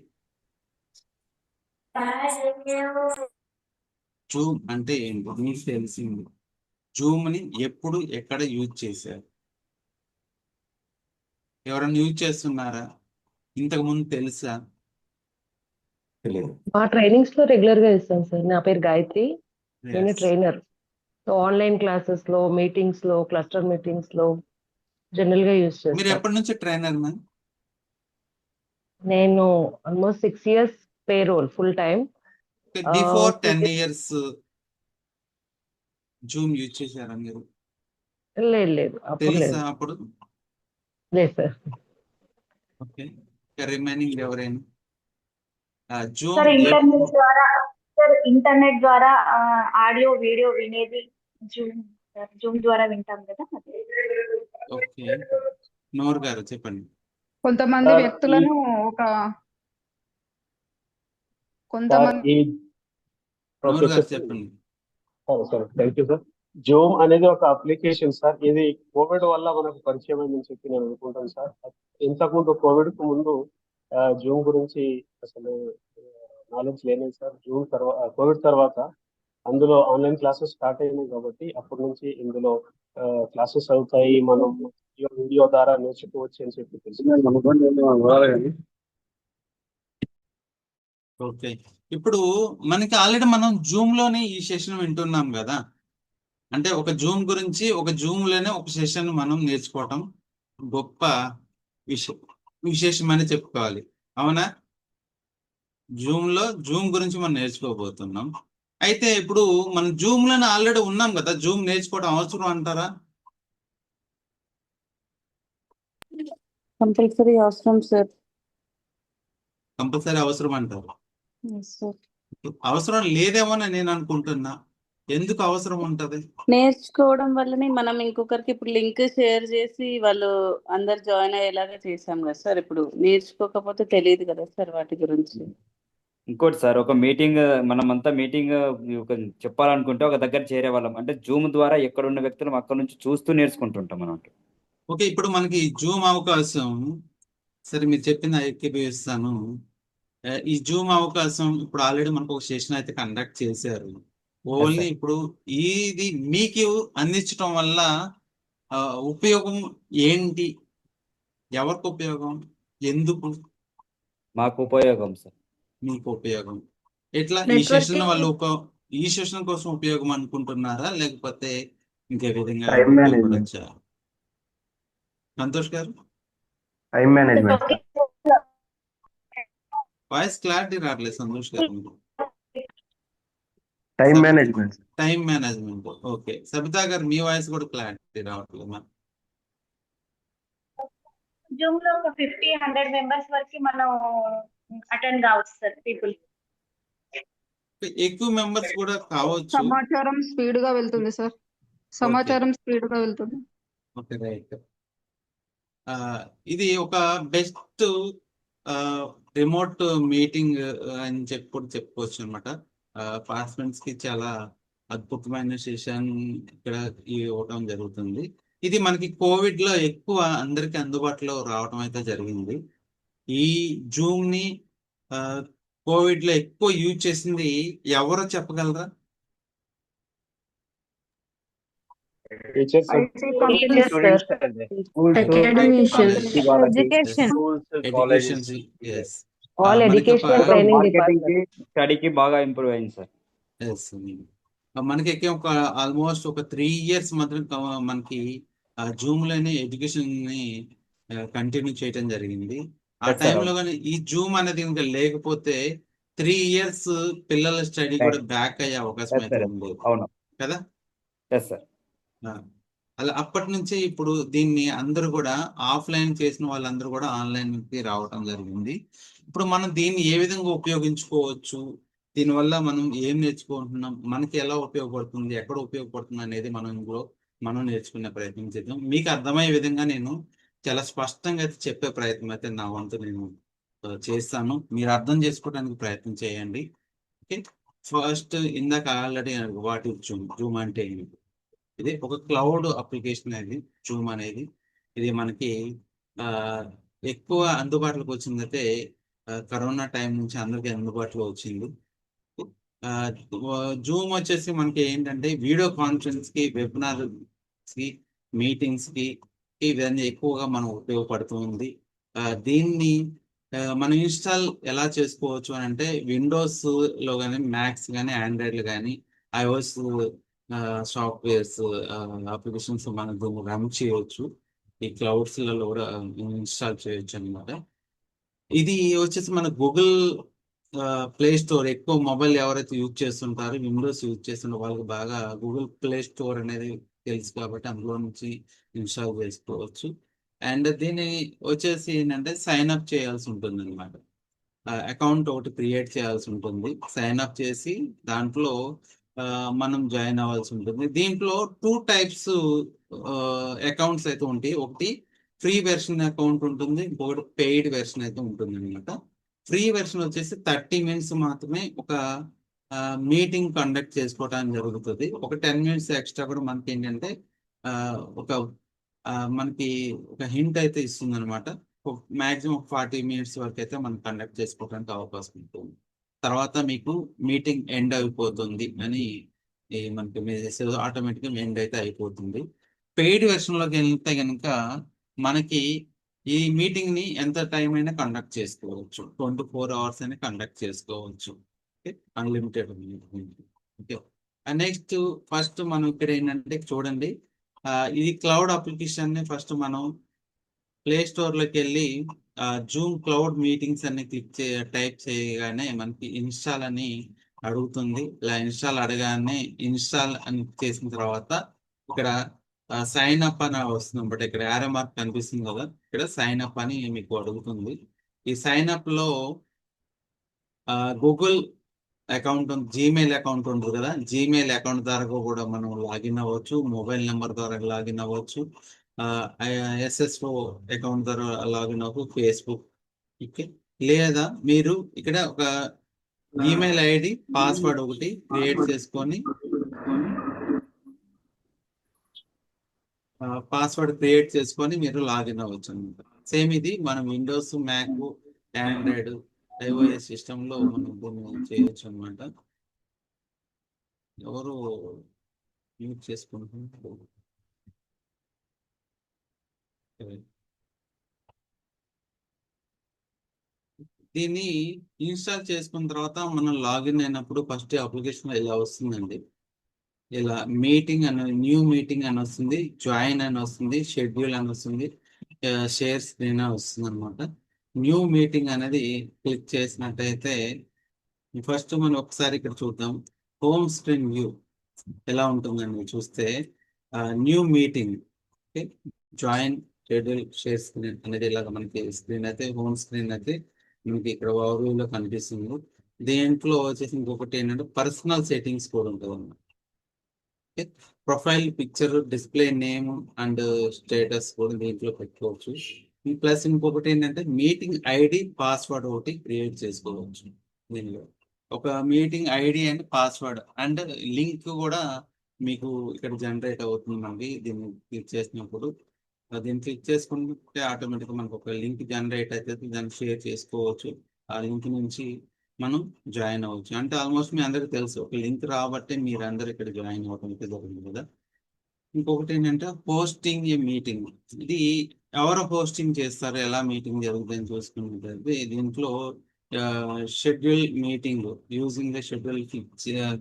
జూమ్ అంటే ఏంటి మీకు తెలిసింది? జూమ్ ని ఎప్పుడు ఎక్కడ యూజ్ చేశారు? ఎవరైనా యూజ్ చేస్తున్నారా? ఇంతకు ముందు తెలుసా? తెలియదు. మా ట్రైనింగ్స్ లో రెగ్యులర్ గా ఇస్తాను సార్. నా పేరు గాయత్రి, నేను ట్రైనర్. సో ఆన్లైన్ క్లాసెస్ లో, మీటింగ్స్ లో, క్లస్టర్ మీటింగ్స్ లో జనరల్ గా యూజ్ మీరు చేస్తాను. ఎప్పటి నుంచి ట్రైనర్ మ్యామ్? నేను almost 6 years payroll full time. Before 10 years Zoom use చేశారా మీరు? లేదు అప్పుడు లేదు. తెలుసా అప్పుడు? లేదు సార్. ఓకే, రిమైనింగ్ ఎవరైనా జూమ్ సార్ ఇంటర్నెట్ ద్వారా ఆడియో వీడియో వినేది జూమ్ ద్వారా వింటాం కదా. ఓకే, నోర్ గారు చెప్పండి. కొంతమంది వ్యక్తులను కొంతమంది నోర్ గారు చెప్పండి. Sir thank you sir. Zoom అనేది ఒక అప్లికేషన్ సార్. ఇది కోవిడ్ వల్ల మనకు పరిచయం అయిందని చెప్పి నేను అనుకుంటాను సార్. ఇంతకుముందు కోవిడ్ కు ముందు జూమ్ గురించి అసలు నాలెడ్జ్ లేదు సార్. కోవిడ్ తర్వాత అందులో ఆన్లైన్ క్లాసెస్ స్టార్ట్ అయినాయి కాబట్టి అప్పటి నుంచి ఇందులో క్లాసెస్ అవుతాయి, మనం వీడియో ద్వారా నేర్చుకోవచ్చు అని చెప్పి తెలుసు. ఓకే, ఇప్పుడు మనకి ఆల్రెడీ మనం జూమ్ లోనే ఈ సెషన్ వింటున్నాం కదా. అంటే ఒక జూమ్ గురించి ఒక జూమ్ లోనే ఒక సెషన్ మనం నేర్చుకోవటం గొప్ప విశేషం అని చెప్పుకోవాలి. అవునా? జూమ్ గురించి మనం నేర్చుకోబోతున్నాం. అయితే ఇప్పుడు మనం జూమ్ లోనే ఆల్రెడీ ఉన్నాం కదా, జూమ్ నేర్చుకోవడం అవసరం అంటారా? కంపల్సరీ అవసరం సార్. కంపల్సరీ అవసరం అంటారు. Yes, sir. అవసరం లేదేమోనని నేను అనుకుంటున్నా. ఎందుకు అవసరం ఉంటది? నేర్చుకోవడం వల్లనే మనం ఇంకొకరికి ఇప్పుడు లింక్ షేర్ చేసి వాళ్ళు అందరు జాయిన్ అయ్యేలాగా చేసాం కదా సార్. ఇప్పుడు నేర్చుకోకపోతే తెలియదు కదా సార్ వాటి గురించి. ఇంకోటి సార్, ఒక మీటింగ్ మనమంతా మీటింగ్ చెప్పాలనుకుంటే ఒక దగ్గర చేరే వాళ్ళం, అంటే జూమ్ ద్వారా ఎక్కడున్న వ్యక్తులు అక్కడ నుంచి చూస్తూ నేర్చుకుంటుంటాం మనం. ఓకే, ఇప్పుడు మనకి జూమ్ అవకాశం, సరే మీరు చెప్పింది ఏకీభవిస్తాను. ఈ జూమ్ అవకాశం ఇప్పుడు ఆల్రెడీ మనకు ఒక సెషన్ అయితే కండక్ట్ చేశారు. ఓన్లీ ఇప్పుడు ఇది మీకు అందించడం వల్ల ఉపయోగం ఏంటి? ఎవరికి ఉపయోగం? ఎందుకు మాకు ఉపయోగం సార్? మీకు ఉపయోగం ఎట్లా? ఈ సెషన్ వల్ల ఈ సెషన్ కోసం ఉపయోగం అనుకుంటున్నారా, లేకపోతే ఇంకే విధంగా ఉపయోగపడొచ్చా? సంతోష్ గారు, టైం మేనేజ్మెంట్. వాయిస్ క్లారిటీ రావట్లేదు సంతోష్ గారు. Time management. Time management. Okay, Sabitha గారు మీ వాయిస్ కూడా క్లారిటీ రావట్లేదు మ్యామ్. జూమ్ లో ఒక 50-100 మెంబర్స్ వరకు మనం అటెండ్ కావచ్చు సార్ పీపుల్. ఎక్కువ మెంబర్స్ కూడా కావచ్చు. సమాచారం స్పీడ్ గా వెళ్తుంది సార్. సమాచారం స్పీడ్ గా వెళ్తుంది. Okay, right. ఇది ఒక బెస్ట్ రిమోట్ మీటింగ్ అని చెప్పుకోవచ్చు అనమాట. పార్టిసిపెంట్స్ కి చాలా అద్భుతమైన సెషన్ ఇక్కడ ఇవ్వటం జరుగుతుంది. ఇది మనకి కోవిడ్ లో ఎక్కువ అందరికి అందుబాటులో రావటం అయితే జరిగింది. ఈ జూమ్ ని కోవిడ్ లో ఎక్కువ యూజ్ చేసింది ఎవరో చెప్పగలరా? Teachers education. All educational training department స్టడీకి బాగా ఇంప్రూవ్ అయింది సార్. మనకి ఒక ఆల్మోస్ట్ ఒక 3 years మాత్రం మనకి జూమ్ లోనే ఎడ్యుకేషన్ ని కంటిన్యూ చేయడం జరిగింది. ఆ టైంలో కానీ ఈ జూమ్ అనేది ఇంకా లేకపోతే 3 years పిల్లల స్టడీ కూడా బ్యాక్ అయ్యే అవకాశం అయితే ఉండేది కదా. అలా అప్పటి నుంచి ఇప్పుడు దీన్ని అందరూ కూడా ఆఫ్లైన్ చేసిన వాళ్ళందరూ కూడా ఆన్లైన్ కి రావటం జరిగింది. ఇప్పుడు మనం దీన్ని ఏ విధంగా ఉపయోగించుకోవచ్చు, దీనివల్ల మనం ఏం నేర్చుకుంటున్నాం, మనకి ఎలా ఉపయోగపడుతుంది, ఎక్కడ ఉపయోగపడుతుంది అనేది మనం నేర్చుకునే ప్రయత్నం చేద్దాం. మీకు అర్థమయ్యే విధంగా నేను చాలా స్పష్టంగా అయితే చెప్పే ప్రయత్నం అయితే నా వంతు నేను చేస్తాను. మీరు అర్థం చేసుకోవడానికి ప్రయత్నం చేయండి. ఓకే, ఫస్ట్ ఇందాక already what is Zoom. Zoom అంటే ఏంటి? ఇది ఒక క్లౌడ్ అప్లికేషన్ అనేది జూమ్ అనేది. ఇది మనకి ఎక్కువ అందుబాటులోకి వచ్చిందైతే కరోనా టైం నుంచి అందరికీ అందుబాటులో వచ్చింది. జూమ్ వచ్చేసి మనకి ఏంటంటే వీడియో కాన్ఫరెన్స్ కి, వెబినార్ కి, మీటింగ్స్ కి ఇవన్నీ ఎక్కువగా మనం ఉపయోగపడుతుంది. దీన్ని మనం ఇన్స్టాల్ ఎలా చేసుకోవచ్చు అని అంటే విండోస్ లో కానీ, మ్యాక్స్ కానీ, ఆండ్రాయిడ్ కానీ, iOS సాఫ్ట్వేర్స్ అప్లికేషన్స్ మనం దీన్ని రన్ చేయవచ్చు. ఈ క్లౌడ్స్ లలో కూడా ఇన్స్టాల్ చేయొచ్చు అనమాట. ఇది వచ్చేసి మన గూగుల్ ప్లే స్టోర్, ఎక్కువ మొబైల్ ఎవరైతే యూజ్ చేస్తుంటారో, విండోస్ యూజ్ చేస్తుంటారో వాళ్ళకి బాగా గూగుల్ ప్లే స్టోర్ అనేది తెలుసు కాబట్టి అందులో నుంచి ఇన్స్టాల్ చేసుకోవచ్చు. అండ్ దీన్ని వచ్చేసి ఏంటంటే సైన్ అప్ చేయాల్సి ఉంటుంది అనమాట. అకౌంట్ ఒకటి క్రియేట్ చేయాల్సి ఉంటుంది. సైన్ అప్ చేసి దాంట్లో మనం జాయిన్ అవ్వాల్సి ఉంటుంది. దీంట్లో 2 types అకౌంట్స్ అయితే ఉంటాయి. ఒకటి ఫ్రీ వెర్షన్ అకౌంట్ ఉంటుంది, ఇంకొకటి పెయిడ్ వెర్షన్ అయితే ఉంటుంది అనమాట. ఫ్రీ వెర్షన్ వచ్చేసి 30 minutes మాత్రమే ఒక మీటింగ్ కండక్ట్ చేసుకోవడానికి జరుగుతుంది. ఒక 10 minutes ఎక్స్ట్రా కూడా మనకి ఏంటంటే మనకి ఒక హింట్ అయితే ఇస్తుంది అనమాట. మాక్సిమం 40 minutes వరకు అయితే మనం కండక్ట్ చేసుకోవడానికి అవకాశం ఉంటుంది. తర్వాత మీకు మీటింగ్ ఎండ్ అయిపోతుంది అని మనకి మెసేజ్ ఆటోమేటిక్గా ఎండ్ అయితే అయిపోతుంది. పెయిడ్ వెర్షన్లోకి వెళ్తే కనుక మనకి ఈ మీటింగ్ ని ఎంత టైం అయినా కండక్ట్ చేసుకోవచ్చు. 24 hours అయినా కండక్ట్ చేసుకోవచ్చు. Unlimited meeting. Okay, next first మనం ఇక్కడ ఏంటంటే చూడండి, ఇది క్లౌడ్ అప్లికేషన్ ని ఫస్ట్ మనం ప్లే స్టోర్ లోకి వెళ్ళి జూమ్ క్లౌడ్ మీటింగ్స్ అని టైప్ చేయగానే మనకి ఇన్స్టాల్ అని అడుగుతుంది. ఇలా ఇన్స్టాల్ అడగానే ఇన్స్టాల్ అని చేసిన తర్వాత ఇక్కడ సైన్ అప్ అని వస్తుంది అనమాట. ఇక్కడ యారో మార్క్ కనిపిస్తుంది కదా, ఇక్కడ సైన్ అప్ అని మీకు అడుగుతుంది. ఈ సైన్ అప్ లో గూగుల్ అకౌంట్, జీమెయిల్ అకౌంట్ ఉంటుంది కదా, జీమెయిల్ అకౌంట్ ద్వారా కూడా మనం లాగిన్ అవ్వచ్చు, మొబైల్ నెంబర్ ద్వారా లాగిన్ అవ్వచ్చు, SSO అకౌంట్ ద్వారా లాగిన్ అవ్వచ్చు, ఫేస్బుక్. ఓకే, లేదా మీరు ఇక్కడ ఒక ఈమెయిల్ ఐడి పాస్వర్డ్ ఒకటి క్రియేట్ చేసుకొని మీరు లాగిన్ అవ్వచ్చు అనమాట. సేమ్ ఇది మనం విండోస్, మ్యాక్, ఆండ్రాయిడ్, iOS సిస్టంలో మనం దీన్ని చేయొచ్చు అనమాట. ఎవరు యూజ్ చేసుకుంటున్నారు? దీన్ని ఇన్స్టాల్ చేసుకున్న తర్వాత మనం లాగిన్ అయినప్పుడు ఫస్ట్ అప్లికేషన్ ఇలా వస్తుందండి. ఇలా మీటింగ్ అని, న్యూ మీటింగ్ అని వస్తుంది, జాయిన్ అని వస్తుంది, షెడ్యూల్ అని వస్తుంది, షేర్ స్క్రీన్ అని వస్తుంది అనమాట. న్యూ మీటింగ్ అనేది క్లిక్ చేసినట్టయితే ఫస్ట్ మనం ఒకసారి ఇక్కడ చూద్దాం. హోమ్ స్క్రీన్ వ్యూ ఎలా ఉంటుందని చూస్తే new meeting, okay, join, schedule, share screen అనేది ఇలాగ మనకి స్క్రీన్ అయితే హోమ్ స్క్రీన్ అయితే మనకి ఇక్కడ ఓవర్వ్యూలో కనిపిస్తుంది. దేంట్లో వచ్చేసి ఇంకొకటి ఏంటంటే పర్సనల్ సెట్టింగ్స్ కూడా ఉంటుంది అన్నమాట. Okay, profile picture, display name and status కూడా దీంట్లో పెట్టుకోవచ్చు. ప్లస్ ఇంకొకటి ఏంటంటే మీటింగ్ ఐడి, పాస్వర్డ్ ఒకటి క్రియేట్ చేసుకోవచ్చు. దీనిలో ఒక meeting ID and password and link కూడా మీకు ఇక్కడ జనరేట్ అవుతుంది. మనకి దీన్ని క్లిక్ చేసినప్పుడు దీన్ని క్లిక్ చేసుకుంటే ఆటోమేటిక్గా మనకు ఒక లింక్ జనరేట్ అయితే దాన్ని షేర్ చేసుకోవచ్చు. ఆ లింక్ నుంచి మనం జాయిన్ అవ్వచ్చు. అంటే ఆల్మోస్ట్ మీ అందరికి తెలుసు, ఒక లింక్ రాబట్టే మీరు అందరు ఇక్కడ జాయిన్ అవ్వడం జరిగింది కదా. ఇంకొకటి ఏంటంటే హోస్టింగ్ ఏ మీటింగ్. ఇది ఎవరు హోస్టింగ్ చేస్తారు, ఎలా మీటింగ్ జరుగుతుందని చూసుకున్నట్లయితే దీంట్లో schedule meeting using the schedule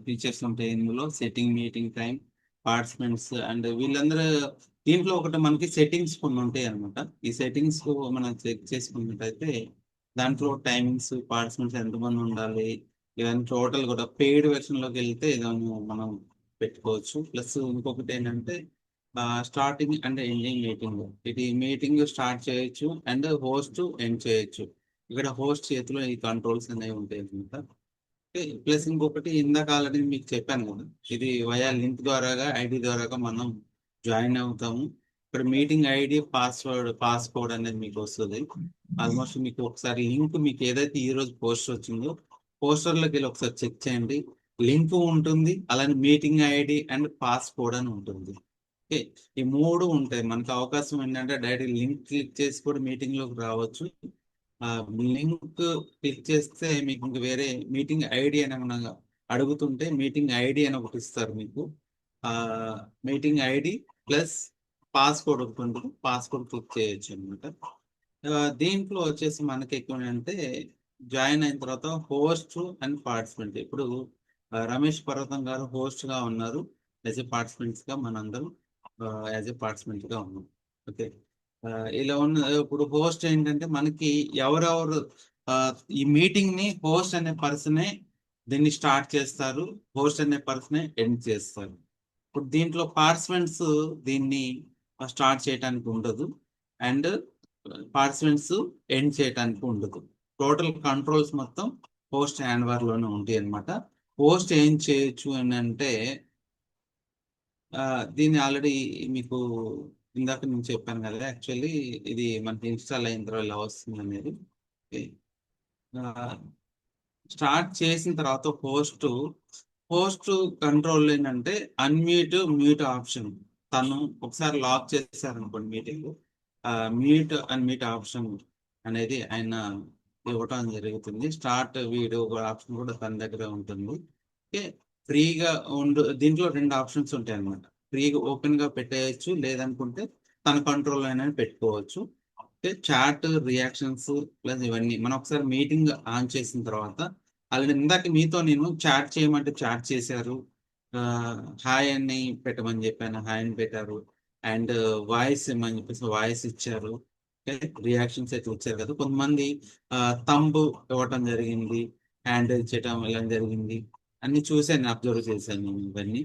features ఉంటాయి. ఇందులో setting meeting time, participants and వీళ్ళందరూ దీంట్లో ఒకటి మనకి సెట్టింగ్స్ కొన్ని ఉంటాయి అనమాట. ఈ సెట్టింగ్స్ మనం చెక్ చేసుకున్నట్టయితే దాంట్లో టైమింగ్స్, పార్టిసిపెంట్స్ ఎంతమంది ఉండాలి, ఇవన్నీ టోటల్ కూడా పెయిడ్ వెర్షన్లోకి వెళ్తే ఇదాన్ని మనం పెట్టుకోవచ్చు. ప్లస్ ఇంకొకటి ఏంటంటే స్టార్టింగ్ అండ్ ఎండింగ్ మీటింగ్. ఇది మీటింగ్ స్టార్ట్ చేయొచ్చు అండ్ హోస్ట్ ఎండ్ చేయొచ్చు. ఇక్కడ హోస్ట్ చేతిలో ఈ కంట్రోల్స్ అనేవి ఉంటాయి అనమాట. ప్లస్ ఇంకొకటి ఇందాక ఆల్రెడీ మీకు చెప్పాను కదా, ఇది వయా లింక్ ద్వారాగా ఐడి ద్వారాగా మనం జాయిన్ అవుతాము. ఇక్కడ మీటింగ్ ఐడి, పాస్వర్డ్ అనేది మీకు వస్తుంది. ఆల్మోస్ట్ మీకు ఒకసారి లింక్ మీకు ఏదైతే ఈ రోజు పోస్టర్ వచ్చిందో పోస్టర్లోకి వెళ్ళి ఒకసారి చెక్ చేయండి. లింక్ ఉంటుంది, అలానే మీటింగ్ ఐడి అండ్ పాస్వర్డ్ అని ఉంటుంది. ఓకే, ఈ మూడు ఉంటాయి. మనకు అవకాశం ఏంటంటే డైరెక్ట్ లింక్ క్లిక్ చేసి కూడా మీటింగ్ లోకి రావచ్చు. లింక్ క్లిక్ చేస్తే మీకు ఇంక వేరే మీటింగ్ ఐడి అని ఏమన్నా అడుగుతుంటే మీటింగ్ ఐడి అని ఒకటి ఇస్తారు మీకు. మీటింగ్ ఐడి ప్లస్ పాస్వర్డ్ ఒకటి ఉంటుంది, పాస్వర్డ్ క్లిక్ చేయొచ్చు అనమాట. దీంట్లో వచ్చేసి మనకి ఎక్కువ అంటే జాయిన్ అయిన తర్వాత హోస్ట్ అండ్ పార్టిసిపెంట్. ఇప్పుడు రమేష్ పర్వతం గారు host గా ఉన్నారు, యాజ్ ఏ పార్టిసిపెంట్స్గా మనందరం యాజ్ ఏ పార్టిసిపెంట్గా ఉన్నాం. ఓకే, ఇలా ఉన్న ఇప్పుడు హోస్ట్ ఏంటంటే మనకి ఎవరెవరు ఈ మీటింగ్ని హోస్ట్ అనే పర్సనే దీన్ని స్టార్ట్ చేస్తారు, హోస్ట్ అనే పర్సనే ఎండ్ చేస్తారు. ఇప్పుడు దీంట్లో పార్టిసిపెంట్స్ దీన్ని స్టార్ట్ చేయడానికి ఉండదు అండ్ పార్టిసిపెంట్స్ ఎండ్ చేయడానికి ఉండదు. టోటల్ కంట్రోల్స్ మొత్తం హోస్ట్ హ్యాండ్ లోనే ఉంటాయి అనమాట. హోస్ట్ ఏం చేయొచ్చు అని అంటే దీన్ని ఆల్రెడీ మీకు ఇందాక నేను చెప్పాను కదా, యాక్చువల్లీ ఇది మనకి ఇన్స్టాల్ అయిన తర్వాత ఎలా వస్తుంది అనేది. స్టార్ట్ చేసిన తర్వాత హోస్ట్ కంట్రోల్ ఏంటంటే అన్మ్యూట్, మ్యూట్ ఆప్షన్. తను ఒకసారి లాక్ చేశారనుకోండి meeting, mute and mute option అనేది ఆయన ఇవ్వటం జరుగుతుంది. స్టార్ట్ వీడియో ఆప్షన్ కూడా తన దగ్గర ఉంటుంది. ఓకే, ఫ్రీగా దీంట్లో 2 ఆప్షన్స్ ఉంటాయి అనమాట. ఫ్రీగా ఓపెన్ గా పెట్టేయచ్చు, లేదనుకుంటే తన కంట్రోల్ అనేది పెట్టుకోవచ్చు. ఓకే, చాట్, రియాక్షన్స్ ప్లస్ ఇవన్నీ మనం ఒకసారి మీటింగ్ ఆన్ చేసిన తర్వాత అలాగే ఇందాక మీతో నేను చాట్ చేయమంటే చాట్ చేశారు, హాయ్ అని పెట్టమని చెప్పాను, హాయ్ అని పెట్టారు, అండ్ వాయిస్ ఇమ్మని చెప్పేసి వాయిస్ ఇచ్చారు. రియాక్షన్స్ అయితే వచ్చారు కదా. కొంతమంది తంబు ఇవ్వటం జరిగింది, హ్యాండ్ చేయటం ఇలా జరిగింది, అన్ని చూసాను, అబ్జర్వ్ చేశాను నేను ఇవన్నీ.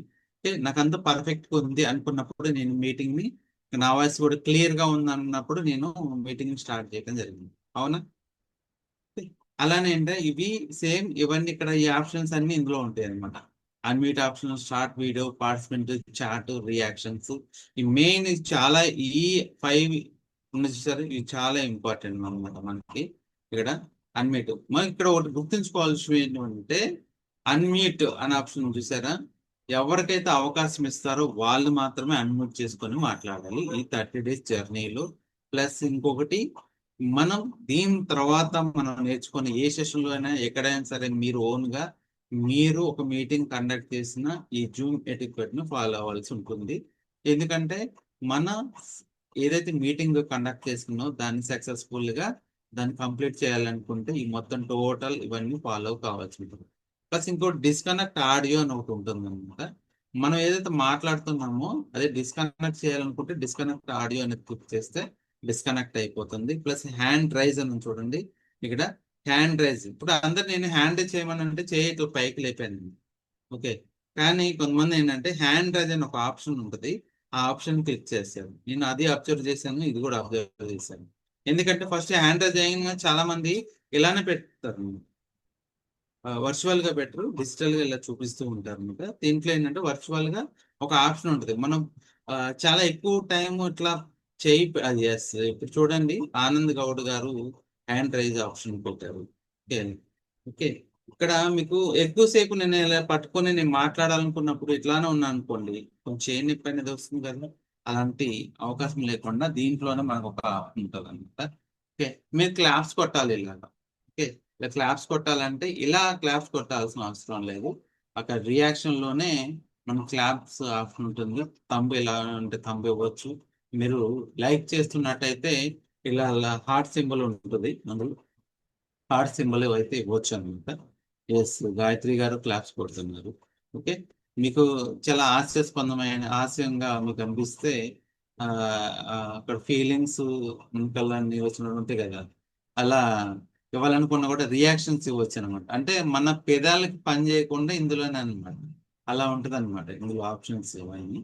నాకు అంత పర్ఫెక్ట్గా ఉంది అనుకున్నప్పుడు నేను మీటింగ్ని, నా వాయిస్ కూడా క్లియర్గా ఉంది అన్నప్పుడు నేను మీటింగ్ స్టార్ట్ చేయడం జరిగింది. అవునా? అలానే అంటే ఇవి సేమ్ ఇవన్నీ ఇక్కడ ఈ ఆప్షన్స్ అన్ని ఇందులో ఉంటాయి అనమాట. Unmute option, start video, participant, chat, reactions. ఈ మెయిన్ చాలా ఈ 5 ఉన్నది చూసారు, ఇవి చాలా ఇంపార్టెంట్ అనమాట మనకి. ఇక్కడ అన్మ్యూట్ మనకి ఇక్కడ ఒకటి గుర్తుంచుకోవాల్సి ఏంటంటే అన్మ్యూట్ అనే ఆప్షన్ చూసారా, ఎవరికైతే అవకాశం ఇస్తారో వాళ్ళు మాత్రమే అన్మ్యూట్ చేసుకొని మాట్లాడాలి ఈ 30 days జర్నీలో. ప్లస్ ఇంకొకటి మనం దీని తర్వాత మనం నేర్చుకునే ఏ సెషన్లో అయినా ఎక్కడైనా సరే మీరు ఓన్గా మీరు ఒక మీటింగ్ కండక్ట్ చేసిన ఈ జూమ్ ఎటిక్వెట్ను ఫాలో అవ్వాల్సి ఉంటుంది. ఎందుకంటే మన ఏదైతే మీటింగ్ కండక్ట్ చేస్తున్నో దాన్ని సక్సెస్ఫుల్గా దాన్ని కంప్లీట్ చేయాలనుకుంటే ఈ మొత్తం టోటల్ ఇవన్నీ ఫాలో కావాల్సి ఉంటుంది. ప్లస్ ఇంకోటి డిస్కనెక్ట్ ఆడియో అని ఒకటి ఉంటుంది అనమాట. మనం ఏదైతే మాట్లాడుతున్నామో అదే డిస్కనెక్ట్ చేయాలనుకుంటే డిస్కనెక్ట్ ఆడియో అనేది క్లిక్ చేస్తే డిస్కనెక్ట్ అయిపోతుంది. ప్లస్ హ్యాండ్ రైజ్ అని చూడండి, ఇక్కడ హ్యాండ్ రైజ్. ఇప్పుడు అందరు నేను హ్యాండ్ చేయమని అంటే చేయి ఇట్లా పైకి లేపాను. ఓకే, కానీ కొంతమంది ఏంటంటే హ్యాండ్ రైజ్ అని ఒక ఆప్షన్ ఉంటుంది, ఆ ఆప్షన్ క్లిక్ చేశారు. నేను అది అబ్జర్వ్ చేశాను, ఇది కూడా అబ్జర్వ్ చేశాను. ఎందుకంటే ఫస్ట్ హ్యాండ్ రైజ్ అయిన చాలా మంది ఇలానే పెడతారు, వర్చువల్ గా పెట్టరు, డిజిటల్ గా ఇలా చూపిస్తూ ఉంటారు అనమాట. దీంట్లో ఏంటంటే వర్చువల్ గా ఒక ఆప్షన్ ఉంటుంది. మనం చాలా ఎక్కువ టైం ఇట్లా చేయి అది చేస్తుంది. ఇప్పుడు చూడండి, ఆనంద్ గౌడ్ గారు హ్యాండ్ రైజ్ ఆప్షన్ పెట్టారు. ఓకే ఓకే, ఇక్కడ మీకు ఎక్కువసేపు నేను ఇలా పట్టుకొని నేను మాట్లాడాలనుకున్నప్పుడు ఇట్లానే ఉన్నా అనుకోండి, కొంచెం చేయి నొప్పి అనేది వస్తుంది కదా, అలాంటి అవకాశం లేకుండా దీంట్లోనే మనకు ఒక ఆప్షన్ ఉంటుంది అనమాట. ఓకే, మీరు క్లాప్స్ కొట్టాలి ఇలాగా. ఓకే, ఇలా క్లాప్స్ కొట్టాలంటే ఇలా క్లాప్స్ కొట్టాల్సిన అవసరం లేదు, అక్కడ రియాక్షన్ లోనే మనం క్లాప్స్ ఆప్షన్ ఉంటుంది. తంబు ఇలా అంటే తంబు ఇవ్వచ్చు. మీరు లైక్ చేస్తున్నట్టయితే ఇలా హార్ట్ సింబల్ ఉంటుంది, అందులో హార్ట్ సింబల్ అయితే ఇవ్వచ్చు అనమాట. ఎస్, గాయత్రి గారు క్లాప్స్ కొడుతున్నారు. ఓకే, మీకు చాలా హాస్యాస్పదమైన హాస్యంగా మీకు అనిపిస్తే అక్కడ ఫీలింగ్స్ కళ్ళన్నీ వచ్చినట్టు ఉంటాయి కదా, అలా ఇవ్వాలనుకున్నా కూడా రియాక్షన్స్ ఇవ్వచ్చు అనమాట. అంటే మన పెదాలకి పని చేయకుండా ఇందులోనే అనమాట, అలా ఉంటుంది అనమాట ఇందులో ఆప్షన్స్ ఇవన్నీ.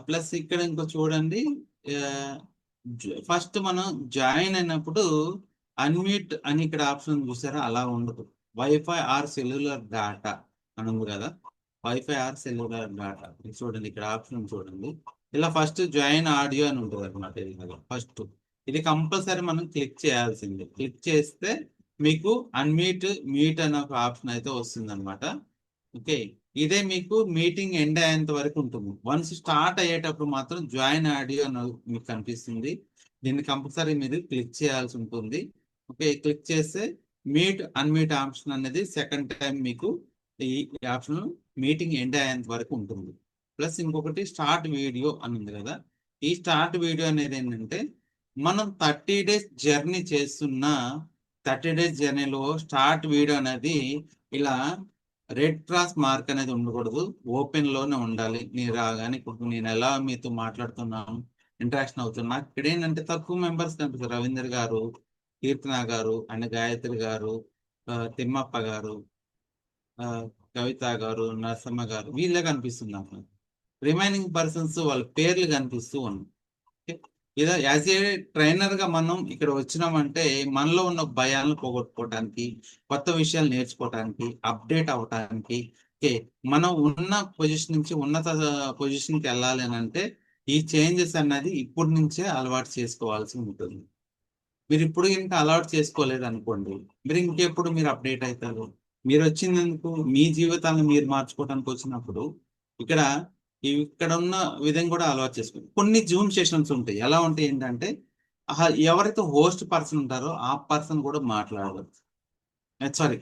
ప్లస్ ఇక్కడ ఇంకో చూడండి, ఫస్ట్ మనం జాయిన్ అయినప్పుడు అన్మ్యూట్ అని ఇక్కడ ఆప్షన్ చూసారా, అలా ఉండదు. వైఫై ఆర్ సెల్యులర్ డేటా అని ఉంది కదా, వైఫై ఆర్ సెల్యులర్ డేటా చూడండి, ఇక్కడ ఆప్షన్ చూడండి, ఇలా ఫస్ట్ జాయిన్ ఆడియో అని ఉంటుంది అనమాట. ఫస్ట్ ఇది కంపల్సరీ మనం క్లిక్ చేయాల్సింది. క్లిక్ చేస్తే మీకు అన్మ్యూట్ మ్యూట్ అనే ఒక ఆప్షన్ అయితే వస్తుంది అనమాట. ఓకే, ఇదే మీకు మీటింగ్ ఎండ్ అయ్యేంత వరకు ఉంటుంది. వన్స్ స్టార్ట్ అయ్యేటప్పుడు మాత్రం జాయిన్ ఆడియో అని మీకు కనిపిస్తుంది, దీన్ని కంపల్సరీ మీరు క్లిక్ చేయాల్సి ఉంటుంది. ఓకే, క్లిక్ చేస్తే మ్యూట్ అన్మ్యూట్ ఆప్షన్ అనేది సెకండ్ టైం మీకు ఈ ఆప్షన్ మీటింగ్ ఎండ్ అయ్యేంత వరకు ఉంటుంది. ప్లస్ ఇంకొకటి స్టార్ట్ వీడియో అని ఉంది కదా, ఈ స్టార్ట్ వీడియో అనేది ఏంటంటే మనం 30 days జర్నీ చేస్తున్న 30 days జర్నీలో స్టార్ట్ వీడియో అనేది ఇలా రెడ్ క్రాస్ మార్క్ అనేది ఉండకూడదు, ఓపెన్ లోనే ఉండాలి. మీరు రాగానే ఇప్పుడు నేను ఎలా మీతో మాట్లాడుతున్నాను, ఇంటరాక్షన్ అవుతున్నా, ఇక్కడ ఏంటంటే తక్కువ మెంబర్స్ కనిపిస్తారు. రవీందర్ గారు, కీర్తన గారు అండ్ గాయత్రి గారు, తిమ్మప్ప గారు, కవిత గారు, నరసమ్మ గారు, వీళ్ళే కనిపిస్తున్నారు. రిమైనింగ్ పర్సన్స్ వాళ్ళ పేర్లు కనిపిస్తూ ఉన్నాయి. ఇలా యాజ్ ఏ ట్రైనర్ గా మనం ఇక్కడ వచ్చినామంటే మనలో ఉన్న భయాలను పోగొట్టుకోవడానికి, కొత్త విషయాలు నేర్చుకోవడానికి, అప్డేట్ అవ్వటానికి, ఓకే, మనం ఉన్న పొజిషన్ నుంచి ఉన్నత పొజిషన్కి వెళ్ళాలి అని అంటే ఈ చేంజెస్ అన్నది ఇప్పటి నుంచే అలవాటు చేసుకోవాల్సి ఉంటుంది. మీరు ఇప్పుడు ఇంకా అలవాటు చేసుకోలేదు అనుకోండి, మీరు ఇంకెప్పుడు మీరు అప్డేట్ అవుతారు? మీరు వచ్చినందుకు మీ జీవితాలను మీరు మార్చుకోవడానికి వచ్చినప్పుడు ఇక్కడ ఉన్న విధంగా కూడా అలవాటు చేసుకోండి. కొన్ని జూమ్ సెషన్స్ ఉంటాయి, ఎలా ఉంటాయి ఏంటంటే ఎవరైతే హోస్ట్ పర్సన్ ఉంటారో ఆ పర్సన్ కూడా మాట్లాడవచ్చు,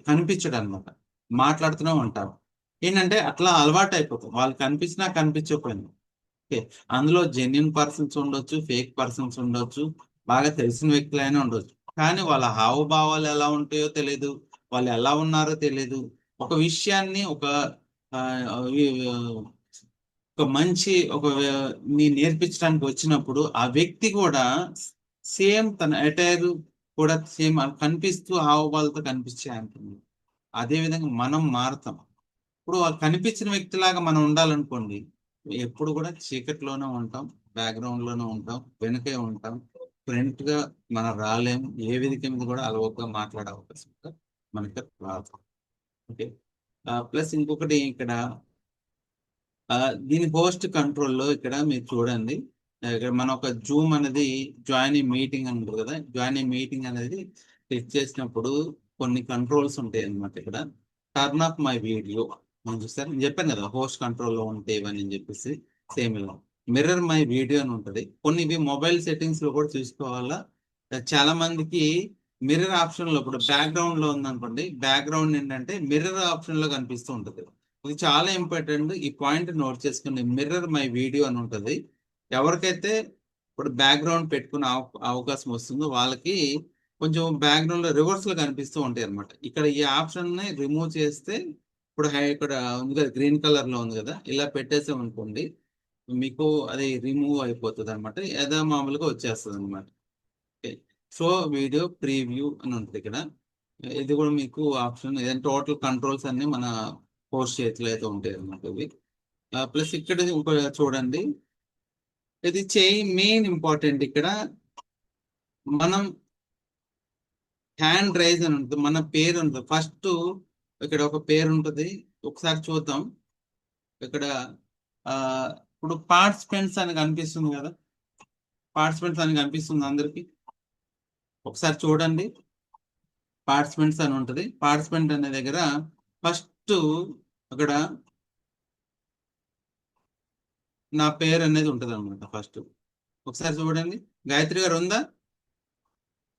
కనిపించడం అనమాట, మాట్లాడుతూనే ఉంటారు. ఏంటంటే అట్లా అలవాటు అయిపోతుంది, వాళ్ళు కనిపించినా కనిపించకపోయినా. ఓకే, అందులో జెన్యున్ పర్సన్స్ ఉండొచ్చు, ఫేక్ పర్సన్స్ ఉండొచ్చు, బాగా తెలిసిన వ్యక్తులైనా ఉండొచ్చు. కానీ వాళ్ళ హావభావాలు ఎలా ఉంటాయో తెలియదు, వాళ్ళు ఎలా ఉన్నారో తెలియదు. ఒక విషయాన్ని మంచి నేర్పించడానికి వచ్చినప్పుడు ఆ వ్యక్తి కూడా సేమ్ తన అటైర్ కూడా సేమ్ కనిపిస్తూ హావభావాలతో కనిపించే అంటుంది. అదే విధంగా మనం మారుతాం. ఇప్పుడు కనిపించిన వ్యక్తిలాగా మనం ఉండాలనుకోండి, ఎప్పుడు కూడా చీకట్లోనే ఉంటాం, బ్యాక్గ్రౌండ్ లోనే ఉంటాం, వెనుకే ఉంటాం, ఫ్రంట్ గా మనం రాలేము. ఏ వేదిక మీద కూడా అలవోకగా మాట్లాడే అవకాశం మనకి రాదు. ఓకే, ప్లస్ ఇంకొకటి ఇక్కడ దీని హోస్ట్ కంట్రోల్లో ఇక్కడ మీరు చూడండి, ఇక్కడ మన ఒక జూమ్ అనేది జాయినింగ్ మీటింగ్ అని ఉంటుంది కదా, జాయినింగ్ మీటింగ్ అనేది క్లిక్ చేసినప్పుడు కొన్ని కంట్రోల్స్ ఉంటాయి అన్నమాట. ఇక్కడ టర్న్ ఆఫ్ మై వీడియో మనం చూస్తారు, నేను చెప్పాను కదా హోస్ట్ కంట్రోల్లో ఉంటాయి ఇవన్నీ అని చెప్పేసి. సేమ్ ఇలా మిర్రర్ మై వీడియో అని ఉంటుంది. కొన్ని ఇవి మొబైల్ సెట్టింగ్స్ లో కూడా చూసుకోవాలా. చాలా మందికి మిర్రర్ ఆప్షన్ లో ఇప్పుడు బ్యాక్గ్రౌండ్ లో ఉందనుకోండి, బ్యాక్గ్రౌండ్ ఏంటంటే మిర్రర్ ఆప్షన్ లో కనిపిస్తూ ఉంటుంది. ఇది చాలా ఇంపార్టెంట్, ఈ పాయింట్ నోట్ చేసుకుని మిర్రర్ మై వీడియో అని ఉంటుంది. ఎవరికైతే ఇప్పుడు బ్యాక్గ్రౌండ్ పెట్టుకునే అవకాశం వస్తుందో వాళ్ళకి కొంచెం బ్యాక్గ్రౌండ్ లో రివర్స్ లో కనిపిస్తూ ఉంటాయి అనమాట. ఇక్కడ ఈ ఆప్షన్ ని రిమూవ్ చేస్తే ఇప్పుడు ఇక్కడ ఉంది కదా, గ్రీన్ కలర్ లో ఉంది కదా, ఇలా పెట్టేసాం అనుకోండి మీకు అది రిమూవ్ అయిపోతుంది అనమాట, ఏదో మామూలుగా వచ్చేస్తుంది అనమాట. షో వీడియో ప్రీవ్యూ అని ఉంటుంది ఇక్కడ. ఇది కూడా మీకు ఆప్షన్, ఏదైనా టోటల్ కంట్రోల్స్ అన్ని మన పోస్ట్ చేతిలో అయితే ఉంటాయి అన్నమాట ఇవి. ప్లస్ ఇక్కడ ఇంకో చూడండి, ఇది మెయిన్ ఇంపార్టెంట్ ఇక్కడ మనం హ్యాండ్ రైజ్ అని ఉంటుంది, మన పేరు ఉంటుంది ఫస్ట్. ఇక్కడ ఒక పేరు ఉంటుంది, ఒకసారి చూద్దాం. ఇక్కడ ఇప్పుడు పార్టిసిపెంట్స్ అని కనిపిస్తుంది కదా, పార్టిసిపెంట్స్ అని కనిపిస్తుంది అందరికి. ఒకసారి చూడండి, పార్టిసిపెంట్స్ అని ఉంటుంది. పార్టిసిపెంట్ అనే దగ్గర ఫస్ట్ అక్కడ నా పేరు అనేది ఉంటుంది అనమాట. ఫస్ట్ ఒకసారి చూడండి, గాయత్రి గారు ఉందా?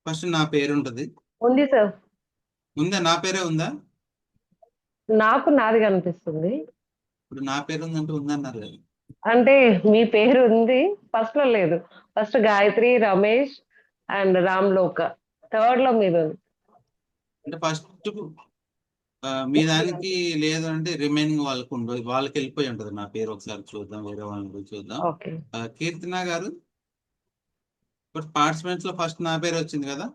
ఫస్ట్ నా పేరు ఉంటుంది. ఉంది సార్. ఉందా? నా పేరే ఉందా? నాకు నాది కనిపిస్తుంది. ఇప్పుడు నా పేరు ఉందంటే ఉందన్నారు కదా. అంటే మీ పేరు ఉంది, ఫస్ట్ లో లేదు. ఫస్ట్ గాయత్రి, రమేష్ అండ్ రామ్ లోక, థర్డ్ లో మీరు ఉంది. అంటే ఫస్ట్ మీ దానికి లేదు అంటే రిమైనింగ్ వాళ్ళకు ఉండదు, వాళ్ళకి వెళ్ళిపోయి ఉంటుంది నా పేరు. ఒకసారి చూద్దాం, వేరే వాళ్ళని చూద్దాం. ఓకే. కీర్తన గారు, పార్టిసిపెంట్స్ లో ఫస్ట్ నా పేరు వచ్చింది కదా,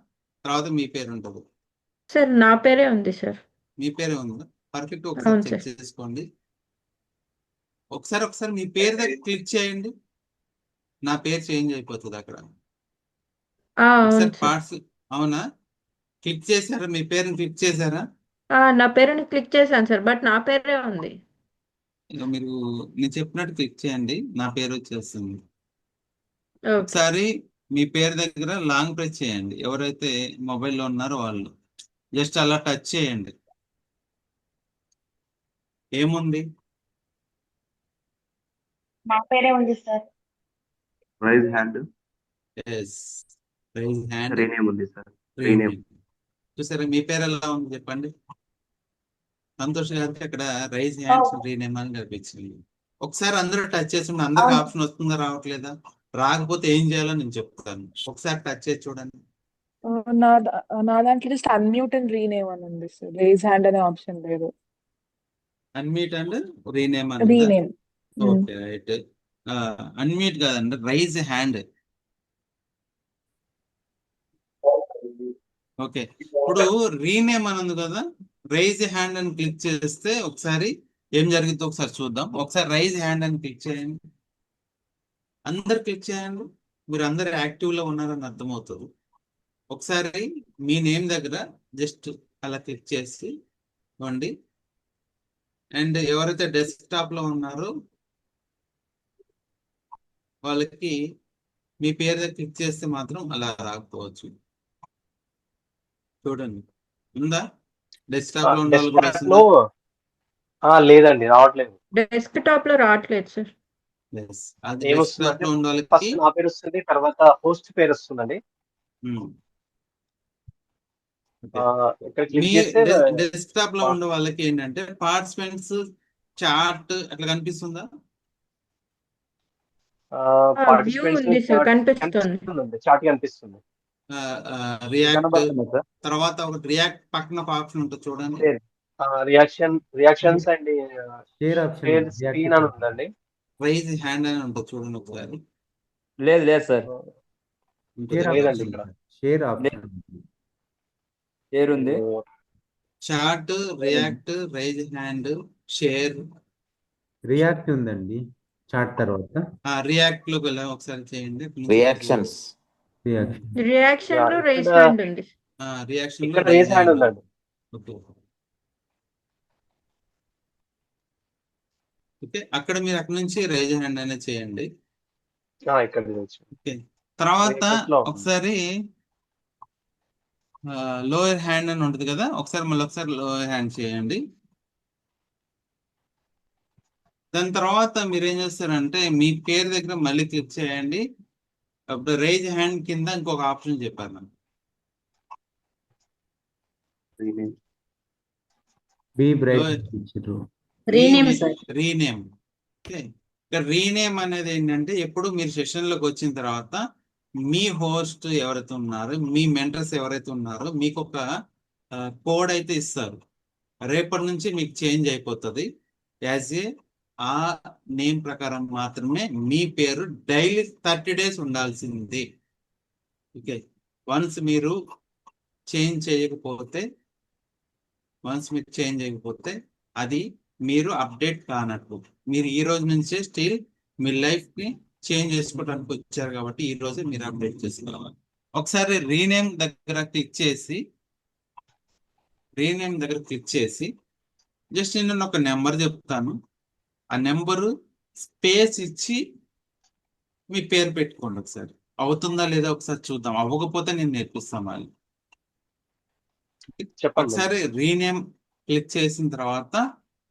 తర్వాత మీ పేరు ఉంటుంది. సార్ నా పేరే ఉంది సార్. మీ పేరే ఉందా? పర్ఫెక్ట్. ఒకసారి అవును చెక్ సార్. చేసుకోండి. ఒకసారి మీ పేరు దగ్గర క్లిక్ చేయండి, నా పేరు చేంజ్ అయిపోతుంది అక్కడ. ఒకసారి అవును సార్. అవునా, క్లిక్ చేశారా? మీ పేరుని క్లిక్ చేశారా? నా పేరుని క్లిక్ చేశాను సార్, బట్ నా పేరే ఉంది. ఇక మీరు నేను చెప్పినట్టు క్లిక్ చేయండి, నా పేరు వచ్చేస్తుంది. ఓకే. ఒకసారి మీ పేరు దగ్గర లాంగ్ ప్రెస్ చేయండి, ఎవరైతే మొబైల్లో ఉన్నారో వాళ్ళు జస్ట్ అలా టచ్ చేయండి. ఏముంది? నా పేరే ఉంది sir. Raise hand, yes, raise hand, rename ఉంది సార్. రీనేమ్. చూసారా మీ పేరు ఎలా ఉంది చెప్పండి. సంతోష్ గారికి అక్కడ రైజ్ హ్యాండ్స్ రీనేమ్ అని కనిపించింది. ఒకసారి అందరూ టచ్ చేసి అందరికి ఆప్షన్ వస్తుందా రావట్లేదా? రాకపోతే ఏం చేయాలో నేను చెప్తాను. ఒకసారి టచ్ చేసి చూడండి. నా దాంట్లో జస్ట్ అన్మ్యూట్ అండ్ రీనేమ్ అని ఉంది సార్, రేజ్ హ్యాండ్ అనే ఆప్షన్ లేదు. అన్మ్యూట్ అండ్ రీనేమ్ అని రీనేమ్. Okay, right. అన్మ్యూట్ కాదండి, రైజ్ హ్యాండ్. ఓకే, ఇప్పుడు రీనేమ్ అని ఉంది కదా, రైజ్ హ్యాండ్ అని క్లిక్ చేస్తే ఒకసారి ఏం జరిగిందో ఒకసారి చూద్దాం. ఒకసారి రైజ్ హ్యాండ్ అని క్లిక్ చేయండి, అందరు క్లిక్ చేయండి. మీరు అందరు యాక్టివ్ లో ఉన్నారని అర్థమవుతుంది. ఒకసారి మీ నేమ్ దగ్గర జస్ట్ అలా క్లిక్ చేసి ఇవ్వండి. అండ్ ఎవరైతే డెస్క్టాప్ లో ఉన్నారో వాళ్ళకి మీ పేరు దగ్గర క్లిక్ చేస్తే మాత్రం అలా రాకపోవచ్చు. చూడండి, ఉందా? డెస్క్టాప్ లో ఉన్న వాళ్ళు కూడా డెస్క్టాప్ లో లేదండి, రావట్లేదు. డెస్క్ టాప్ లో రావట్లేదు సార్. అది ఏమొస్తుంది డెస్క్టాప్ లో ఉన్న వాళ్ళకి ఫస్ట్ నా పేరు వస్తుంది, తర్వాత హోస్ట్ పేరు వస్తుందండి. ఇక్కడ మీ క్లిక్ చేస్తే డెస్క్టాప్ లో ఉన్న వాళ్ళకి ఏంటంటే పార్టిసిపెంట్స్ చార్ట్ అట్లా కనిపిస్తుందా? వ్యూ ఉంది సార్, కనిపిస్తుంది. చార్ట్ కనిపిస్తుంది. రియాక్ట్, తర్వాత ఒక రియాక్ట్ పక్కన ఒక ఆప్షన్ ఉంటుంది చూడండి. రియాక్షన్స్ అండ్ షేర్ స్క్రీన్ అని ఉందండి. రైజ్ హ్యాండ్ అని ఉంటుంది చూడండి ఒకసారి. లేదు లేదు సార్, లేదండి ఇక్కడ షేర్ ఆప్షన్ షేర్ ఉంది. Chart, react, raise hand, share, react ఉందండి. చార్ట్ తర్వాత రియాక్ట్ లోకి వెళ్ళి ఒకసారి చేయండి. రియాక్షన్స్, రియాక్షన్ లో రైజ్ హ్యాండ్ ఉంది. రియాక్షన్ ఇక్కడ రైజ్ హ్యాండ్ ఉందండి. ఓకే, అక్కడ మీరు అక్కడ నుంచి రైజ్ హ్యాండ్ అనేది చేయండి. ఇక్కడ ఓకే, తర్వాత ఒకసారి లోయర్ హ్యాండ్ అని ఉంటుంది కదా, ఒకసారి మళ్ళీ ఒకసారి లోయర్ హ్యాండ్ చేయండి. దాని తర్వాత మీరు ఏం చేస్తారంటే మీ పేరు దగ్గర మళ్ళీ క్లిక్ చేయండి. అప్పుడు రైజ్ హ్యాండ్ కింద ఇంకొక ఆప్షన్ చెప్పారు నాకు, రీనేమ్. ఓకే, ఇక్కడ రీనేమ్ అనేది ఏంటంటే ఎప్పుడు మీరు సెషన్ లోకి వచ్చిన తర్వాత మీ హోస్ట్ ఎవరైతే ఉన్నారో, మీ మెంటర్స్ ఎవరైతే ఉన్నారో మీకు ఒక కోడ్ అయితే ఇస్తారు. రేపటి నుంచి మీకు చేంజ్ అయిపోతుంది. యాజ్ ఏ ఆ నేమ్ ప్రకారం మాత్రమే మీ పేరు డైలీ 30 days ఉండాల్సింది. ఓకే, వన్స్ మీరు చేంజ్ చేయకపోతే అది మీరు అప్డేట్ కానట్టు. మీరు ఈ రోజు నుంచే స్టిల్ మీ లైఫ్ ని చేంజ్ చేసుకోవడానికి వచ్చారు కాబట్టి ఈ రోజే మీరు అప్డేట్ చేసుకోవాలి. ఒకసారి రీనేమ్ దగ్గర క్లిక్ చేసి జస్ట్ నేను ఒక నెంబర్ చెప్తాను. ఆ నెంబరు స్పేస్ ఇచ్చి మీ పేరు పెట్టుకోండి. ఒకసారి అవుతుందా లేదా ఒకసారి చూద్దాం. అవ్వకపోతే నేను నేర్పిస్తాను వాళ్ళు. చెప్పండి. ఒకసారి రీనేమ్ క్లిక్ చేసిన తర్వాత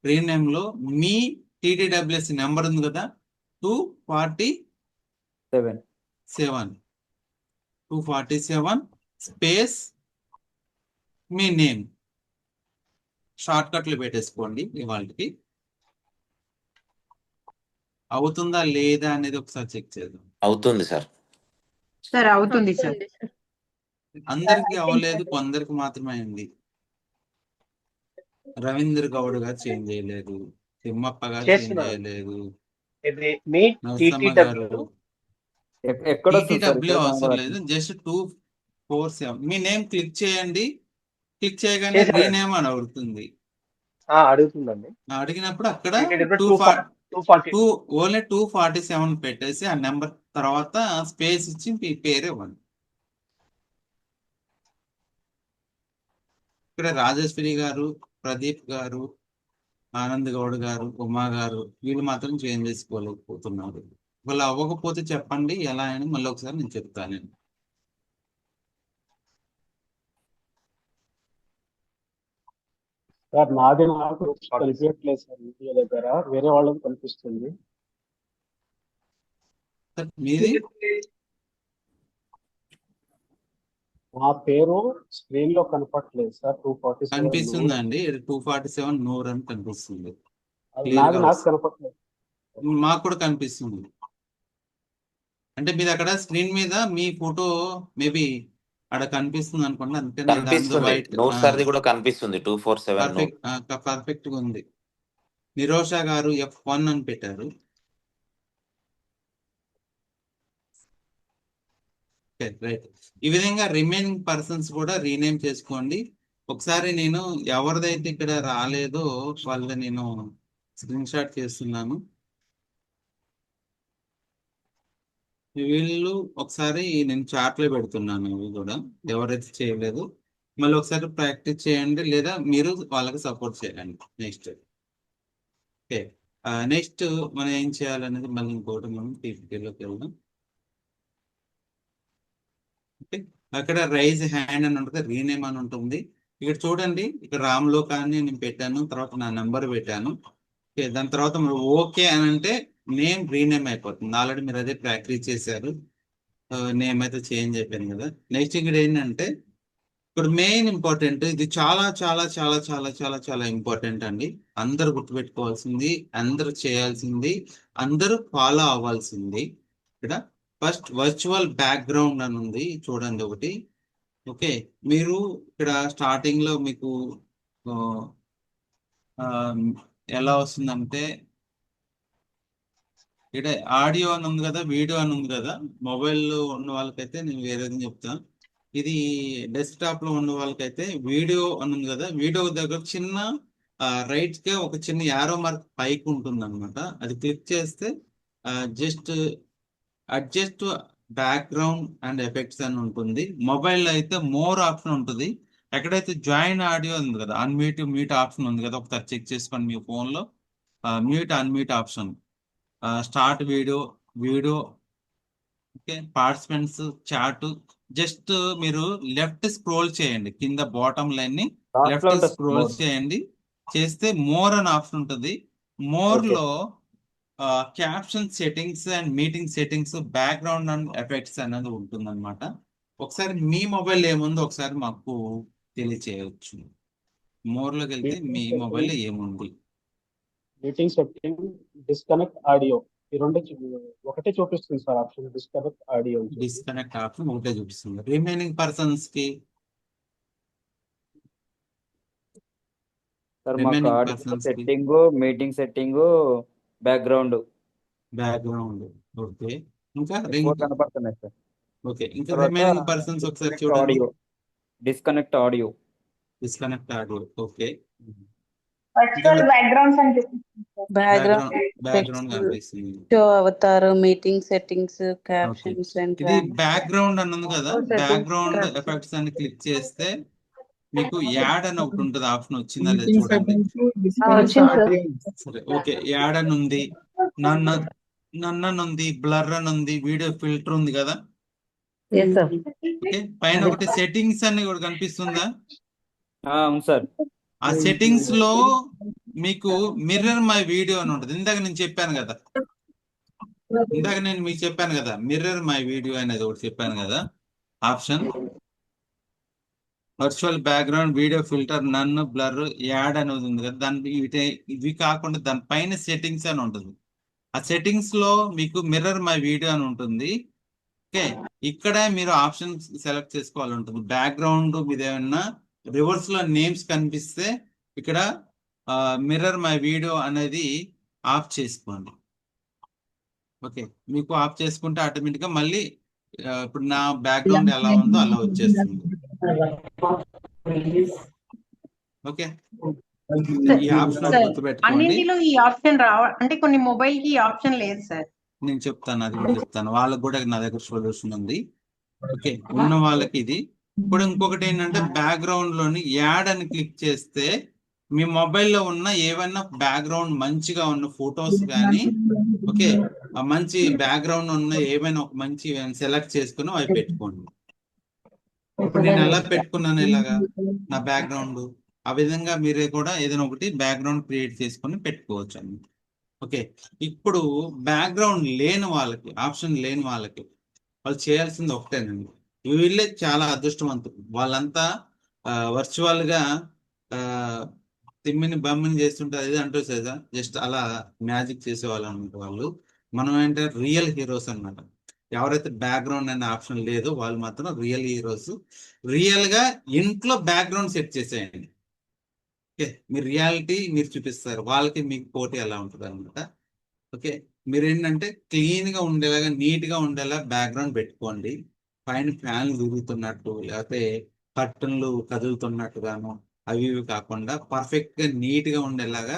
రీనేమ్ లో మీ TTWS నెంబర్ ఉంది కదా 247 స్పేస్ మీ నేమ్ షార్ట్ కట్లు పెట్టేసుకోండి. ఇవాళకి అవుతుందా లేదా అనేది ఒకసారి చెక్ చేద్దాం. అవుతుంది సార్. సార్ అవుతుంది సార్. అందరికి అవ్వలేదు, కొందరికి మాత్రమే అయింది. రవీంద్ర గౌడ్ గారు చేంజ్ చేయలేదు, తిమ్మప్ప గారు చేంజ్ చేస్తున్నాను. చేయలేదు, ఇది మీ నరసమ్మ గారు TTW ఎక్కడ వస్తుంది సార్? TTW ఇక్కడ అవసరం లేదు, కనబడట్లేదు. జస్ట్ 247 మీ నేమ్ క్లిక్ చేయండి. క్లిక్ చేయగానే చేశానండి. రీనేమ్ అని అడుగుతుంది. అడుగుతుందండి. అడిగినప్పుడు అక్కడ TTW 240 ఓన్లీ 247 పెట్టేసి ఆ నెంబర్ తర్వాత స్పేస్ ఇచ్చి మీ పేరు ఇవ్వండి. ఇక్కడ రాజేశ్వరి గారు, ప్రదీప్ గారు, ఆనంద్ గౌడ్ గారు, ఉమా గారు వీళ్ళు మాత్రం చేంజ్ చేసుకోలేకపోతున్నారు. వాళ్ళు అవ్వకపోతే చెప్పండి ఎలా అని మళ్ళీ ఒకసారి నేను చెప్తాను. సార్ నాది నాకు కనిపించట్లేదు సార్. ఇంటి దగ్గర వేరే వాళ్ళకి కనిపిస్తుంది. మీది నా పేరు స్క్రీన్ లో కనపట్లేదు సార్. 247 కనిపిస్తుందండి, 247 నూర్ అని కనిపిస్తుంది. క్లియర్ నాది గా నాకు వస్తుంది. కనపట్లేదు. మాకు కూడా కనిపిస్తుంది. అంటే మీది అక్కడ స్క్రీన్ మీద మీ ఫోటో మేబీ అక్కడ కనిపిస్తుంది అనుకోండి. అందుకని దాంతో కనిపిస్తుంది. వైట్ నూర్ సార్ది కూడా కనిపిస్తుంది. 247 నూర్. పర్ఫెక్ట్ గా ఉంది. నిరోష గారు F1 అని పెట్టారు. రైట్. ఈ విధంగా రిమైనింగ్ పర్సన్స్ కూడా రీనేమ్ చేసుకోండి. ఒకసారి నేను ఎవరిదైతే ఇక్కడ రాలేదో వాళ్ళని నేను స్క్రీన్ షాట్ చేస్తున్నాను. వీళ్ళు ఒకసారి నేను చాట్ లో పెడుతున్నాను. ఇవి కూడా ఎవరైతే చేయలేదు మళ్ళీ ఒకసారి ప్రాక్టీస్ చేయండి, లేదా మీరు వాళ్ళకి సపోర్ట్ చేయండి. నెక్స్ట్ ఓకే, నెక్స్ట్ మనం ఏం చేయాలనేది మళ్ళీ ఇంకోటి మనం PPTలోకి వెళ్దాం. ఓకే, అక్కడ రైజ్ హ్యాండ్ అని ఉంటుంది, రీనేమ్ అని ఉంటుంది. ఇక్కడ చూడండి, ఇక్కడ రామ్లోక్ అని నేను పెట్టాను, తర్వాత నా నెంబర్ పెట్టాను. ఓకే, దాని తర్వాత మీరు ఓకే అని అంటే నేమ్ రీనేమ్ అయిపోతుంది. ఆల్రెడీ మీరు అదే ప్రాక్టీస్ చేశారు. నేమ్ అయితే చేంజ్ అయిపోయింది కదా. నెక్స్ట్ ఇక్కడ ఏంటంటే ఇప్పుడు మెయిన్ ఇంపార్టెంట్, ఇది చాలా చాలా చాలా చాలా చాలా చాలా ఇంపార్టెంట్ అండి. అందరూ గుర్తుపెట్టుకోవాల్సింది, అందరూ చేయాల్సింది, అందరూ ఫాలో అవ్వాల్సింది. ఇక్కడ ఫస్ట్ వర్చువల్ బ్యాక్గ్రౌండ్ అని ఉంది చూడండి ఒకటి. ఓకే, మీరు ఇక్కడ స్టార్టింగ్ లో మీకు ఎలా వస్తుందంటే ఇక్కడ ఆడియో అని ఉంది కదా, వీడియో అని ఉంది కదా. మొబైల్లో ఉన్న వాళ్ళకైతే నేను వేరేది చెప్తాను. ఇది డెస్క్టాప్ లో ఉన్న వాళ్ళకైతే వీడియో అని ఉంది కదా, వీడియో దగ్గర చిన్న రైట్ గా ఒక చిన్న యారో మార్క్ పైకి ఉంటుంది అనమాట. అది క్లిక్ చేస్తే just adjust background and effects అని ఉంటుంది. మొబైల్ అయితే మోర్ ఆప్షన్ ఉంటుంది. ఎక్కడైతే జాయిన్ ఆడియో ఉంది కదా, మ్యూట్ ఆప్షన్ ఉంది కదా, ఒకసారి చెక్ చేసుకోండి మీ ఫోన్ లో. Mute unmute option, start video, okay, participants, chat. Just మీరు లెఫ్ట్ స్క్రోల్ చేయండి, కింద బాటమ్ లైన్ ని లెఫ్ట్ స్క్రోల్ చేయండి. చేస్తే మోర్ అని ఆప్షన్ ఉంటుంది. మోర్ లో caption settings and meeting settings, background and effects అనేది ఉంటుంది అనమాట. ఒకసారి మీ మొబైల్ ఏముందో ఒకసారి మాకు తెలియచేయవచ్చు. మోర్ లోకి వెళ్తే మీ మొబైల్ ఏముంది. మీటింగ్ సెట్టింగ్, డిస్కనెక్ట్ ఆడియో, ఈ రెండు ఒకటే చూపిస్తుంది sir option. Disconnect audio, disconnect option ఒకటే చూపిస్తుంది. రిమైనింగ్ పర్సన్స్ కి సార్ మాకు audio setting, meeting setting, background okay, ఇంకా కనపడుతున్నాయి సార్. ఓకే, ఇంకా రిమైనింగ్ పర్సన్స్ ఒకసారి చూడండి. Disconnect audio okay, virtual backgrounds అని చూపిస్తుంది సార్. బ్యాక్గ్రౌండ్ బ్యాక్గ్రౌండ్ టెక్స్ట్, కనిపిస్తుంది. Show Avatar, meeting settings, okay, captions and ఇది బ్యాక్గ్రౌండ్ అని ఉంది కదా, బ్యాక్గ్రౌండ్ ఎఫెక్ట్స్ అని క్లిక్ చేస్తే మీకు యాడ్ అని ఒకటి ఉంటుంది, ఆప్షన్ వచ్చిందా లేదా చూడండి. సరే, ఓకే, యాడ్ అని ఉంది, నన్ను అని ఉంది, బ్లర్ అని ఉంది, వీడియో ఫిల్టర్ ఉంది కదా. ఓకే, పైన ఒకటి సెట్టింగ్స్ అని కూడా కనిపిస్తుందా? అవును సార్. ఆ సెట్టింగ్స్ లో మీకు మిర్రర్ మై వీడియో అని ఉంటుంది. ఇందాక నేను చెప్పాను కదా, మీకు చెప్పాను కదా, మిర్రర్ మై వీడియో అనేది ఒకటి చెప్పాను కదా option. Virtual background, video filter, నన్ను, బ్లర్, యాడ్ అనేది ఉంది కదా, దాని ఇవి కాకుండా దాని పైన సెట్టింగ్స్ అని ఉంటుంది. ఆ సెట్టింగ్స్ లో మీకు మిర్రర్ మై వీడియో అని ఉంటుంది. ఓకే, ఇక్కడ మీరు ఆప్షన్ సెలెక్ట్ చేసుకోవాలి ఉంటుంది. బ్యాక్గ్రౌండ్ మీద ఏమన్నా రివర్స్ లో నేమ్స్ కనిపిస్తే ఇక్కడ మిర్రర్ మై వీడియో అనేది ఆఫ్ చేసుకోండి. ఓకే, మీకు ఆఫ్ చేసుకుంటే ఆటోమేటిక్ గా మళ్ళీ ఇప్పుడు నా బ్యాక్గ్రౌండ్ ఎలా ఉందో అలా వచ్చేస్తుంది. ఓకే, ఈ ఆప్షన్ గుర్తుపెట్టుకోండి. అన్నింటిలో ఈ ఆప్షన్ అంటే కొన్ని మొబైల్ కి ఈ ఆప్షన్ లేదు సార్. నేను చెప్తాను, అది కూడా చెప్తాను. వాళ్ళకి కూడా నా దగ్గర సొల్యూషన్ ఉంది. ఓకే, ఉన్న వాళ్ళకి ఇది. ఇప్పుడు ఇంకొకటి ఏంటంటే బ్యాక్గ్రౌండ్ లోని యాడ్ అని క్లిక్ చేస్తే మీ మొబైల్లో ఉన్న ఏవైనా బ్యాక్గ్రౌండ్ మంచిగా ఉన్న ఫొటోస్ కానీ, ఓకే, ఆ మంచి బ్యాక్గ్రౌండ్ ఉన్న ఏమైనా ఒక మంచి సెలెక్ట్ చేసుకుని అవి పెట్టుకోండి. ఇప్పుడు నేను ఎలా పెట్టుకున్నాను ఇలాగా నా బ్యాక్గ్రౌండ్, ఆ విధంగా మీరే కూడా ఏదైనా ఒకటి బ్యాక్గ్రౌండ్ క్రియేట్ చేసుకొని పెట్టుకోవచ్చు అండి. ఓకే, ఇప్పుడు బ్యాక్గ్రౌండ్ లేని వాళ్ళకి, ఆప్షన్ లేని వాళ్ళకి వాళ్ళు చేయాల్సింది ఒకటేనండి. వీళ్ళే చాలా అదృష్టవంతులు. వాళ్ళంతా వర్చువల్ గా తిమ్మిని బమ్మిని చేస్తుంటే అది అంటూ కదా, జస్ట్ అలా మ్యాజిక్ చేసేవాళ్ళు అనమాట వాళ్ళు. మనం ఏంటంటే రియల్ హీరోస్ అన్నమాట. ఎవరైతే బ్యాక్గ్రౌండ్ అనే ఆప్షన్ లేదో వాళ్ళు మాత్రం రియల్ హీరోస్. రియల్ గా ఇంట్లో బ్యాక్గ్రౌండ్ సెట్ చేసేయండి. ఓకే, మీరు రియాలిటీ మీరు చూపిస్తారు, వాళ్ళకి మీకు పోటీ ఎలా ఉంటుంది అనమాట. ఓకే, మీరు ఏంటంటే క్లీన్ గా ఉండేలాగా, నీట్ గా ఉండేలా బ్యాక్గ్రౌండ్ పెట్టుకోండి. పైన ఫ్యాన్లు తిరుగుతున్నట్టు, లేకపోతే కర్టన్లు కదులుతున్నట్టుగాను అవి ఇవి కాకుండా పర్ఫెక్ట్ గా నీట్ గా ఉండేలాగా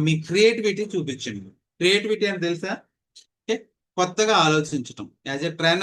మీ క్రియేటివిటీ చూపించండి. క్రియేటివిటీ అని తెలుసా? ఓకే, కొత్తగా ఆలోచించటం. As a trainer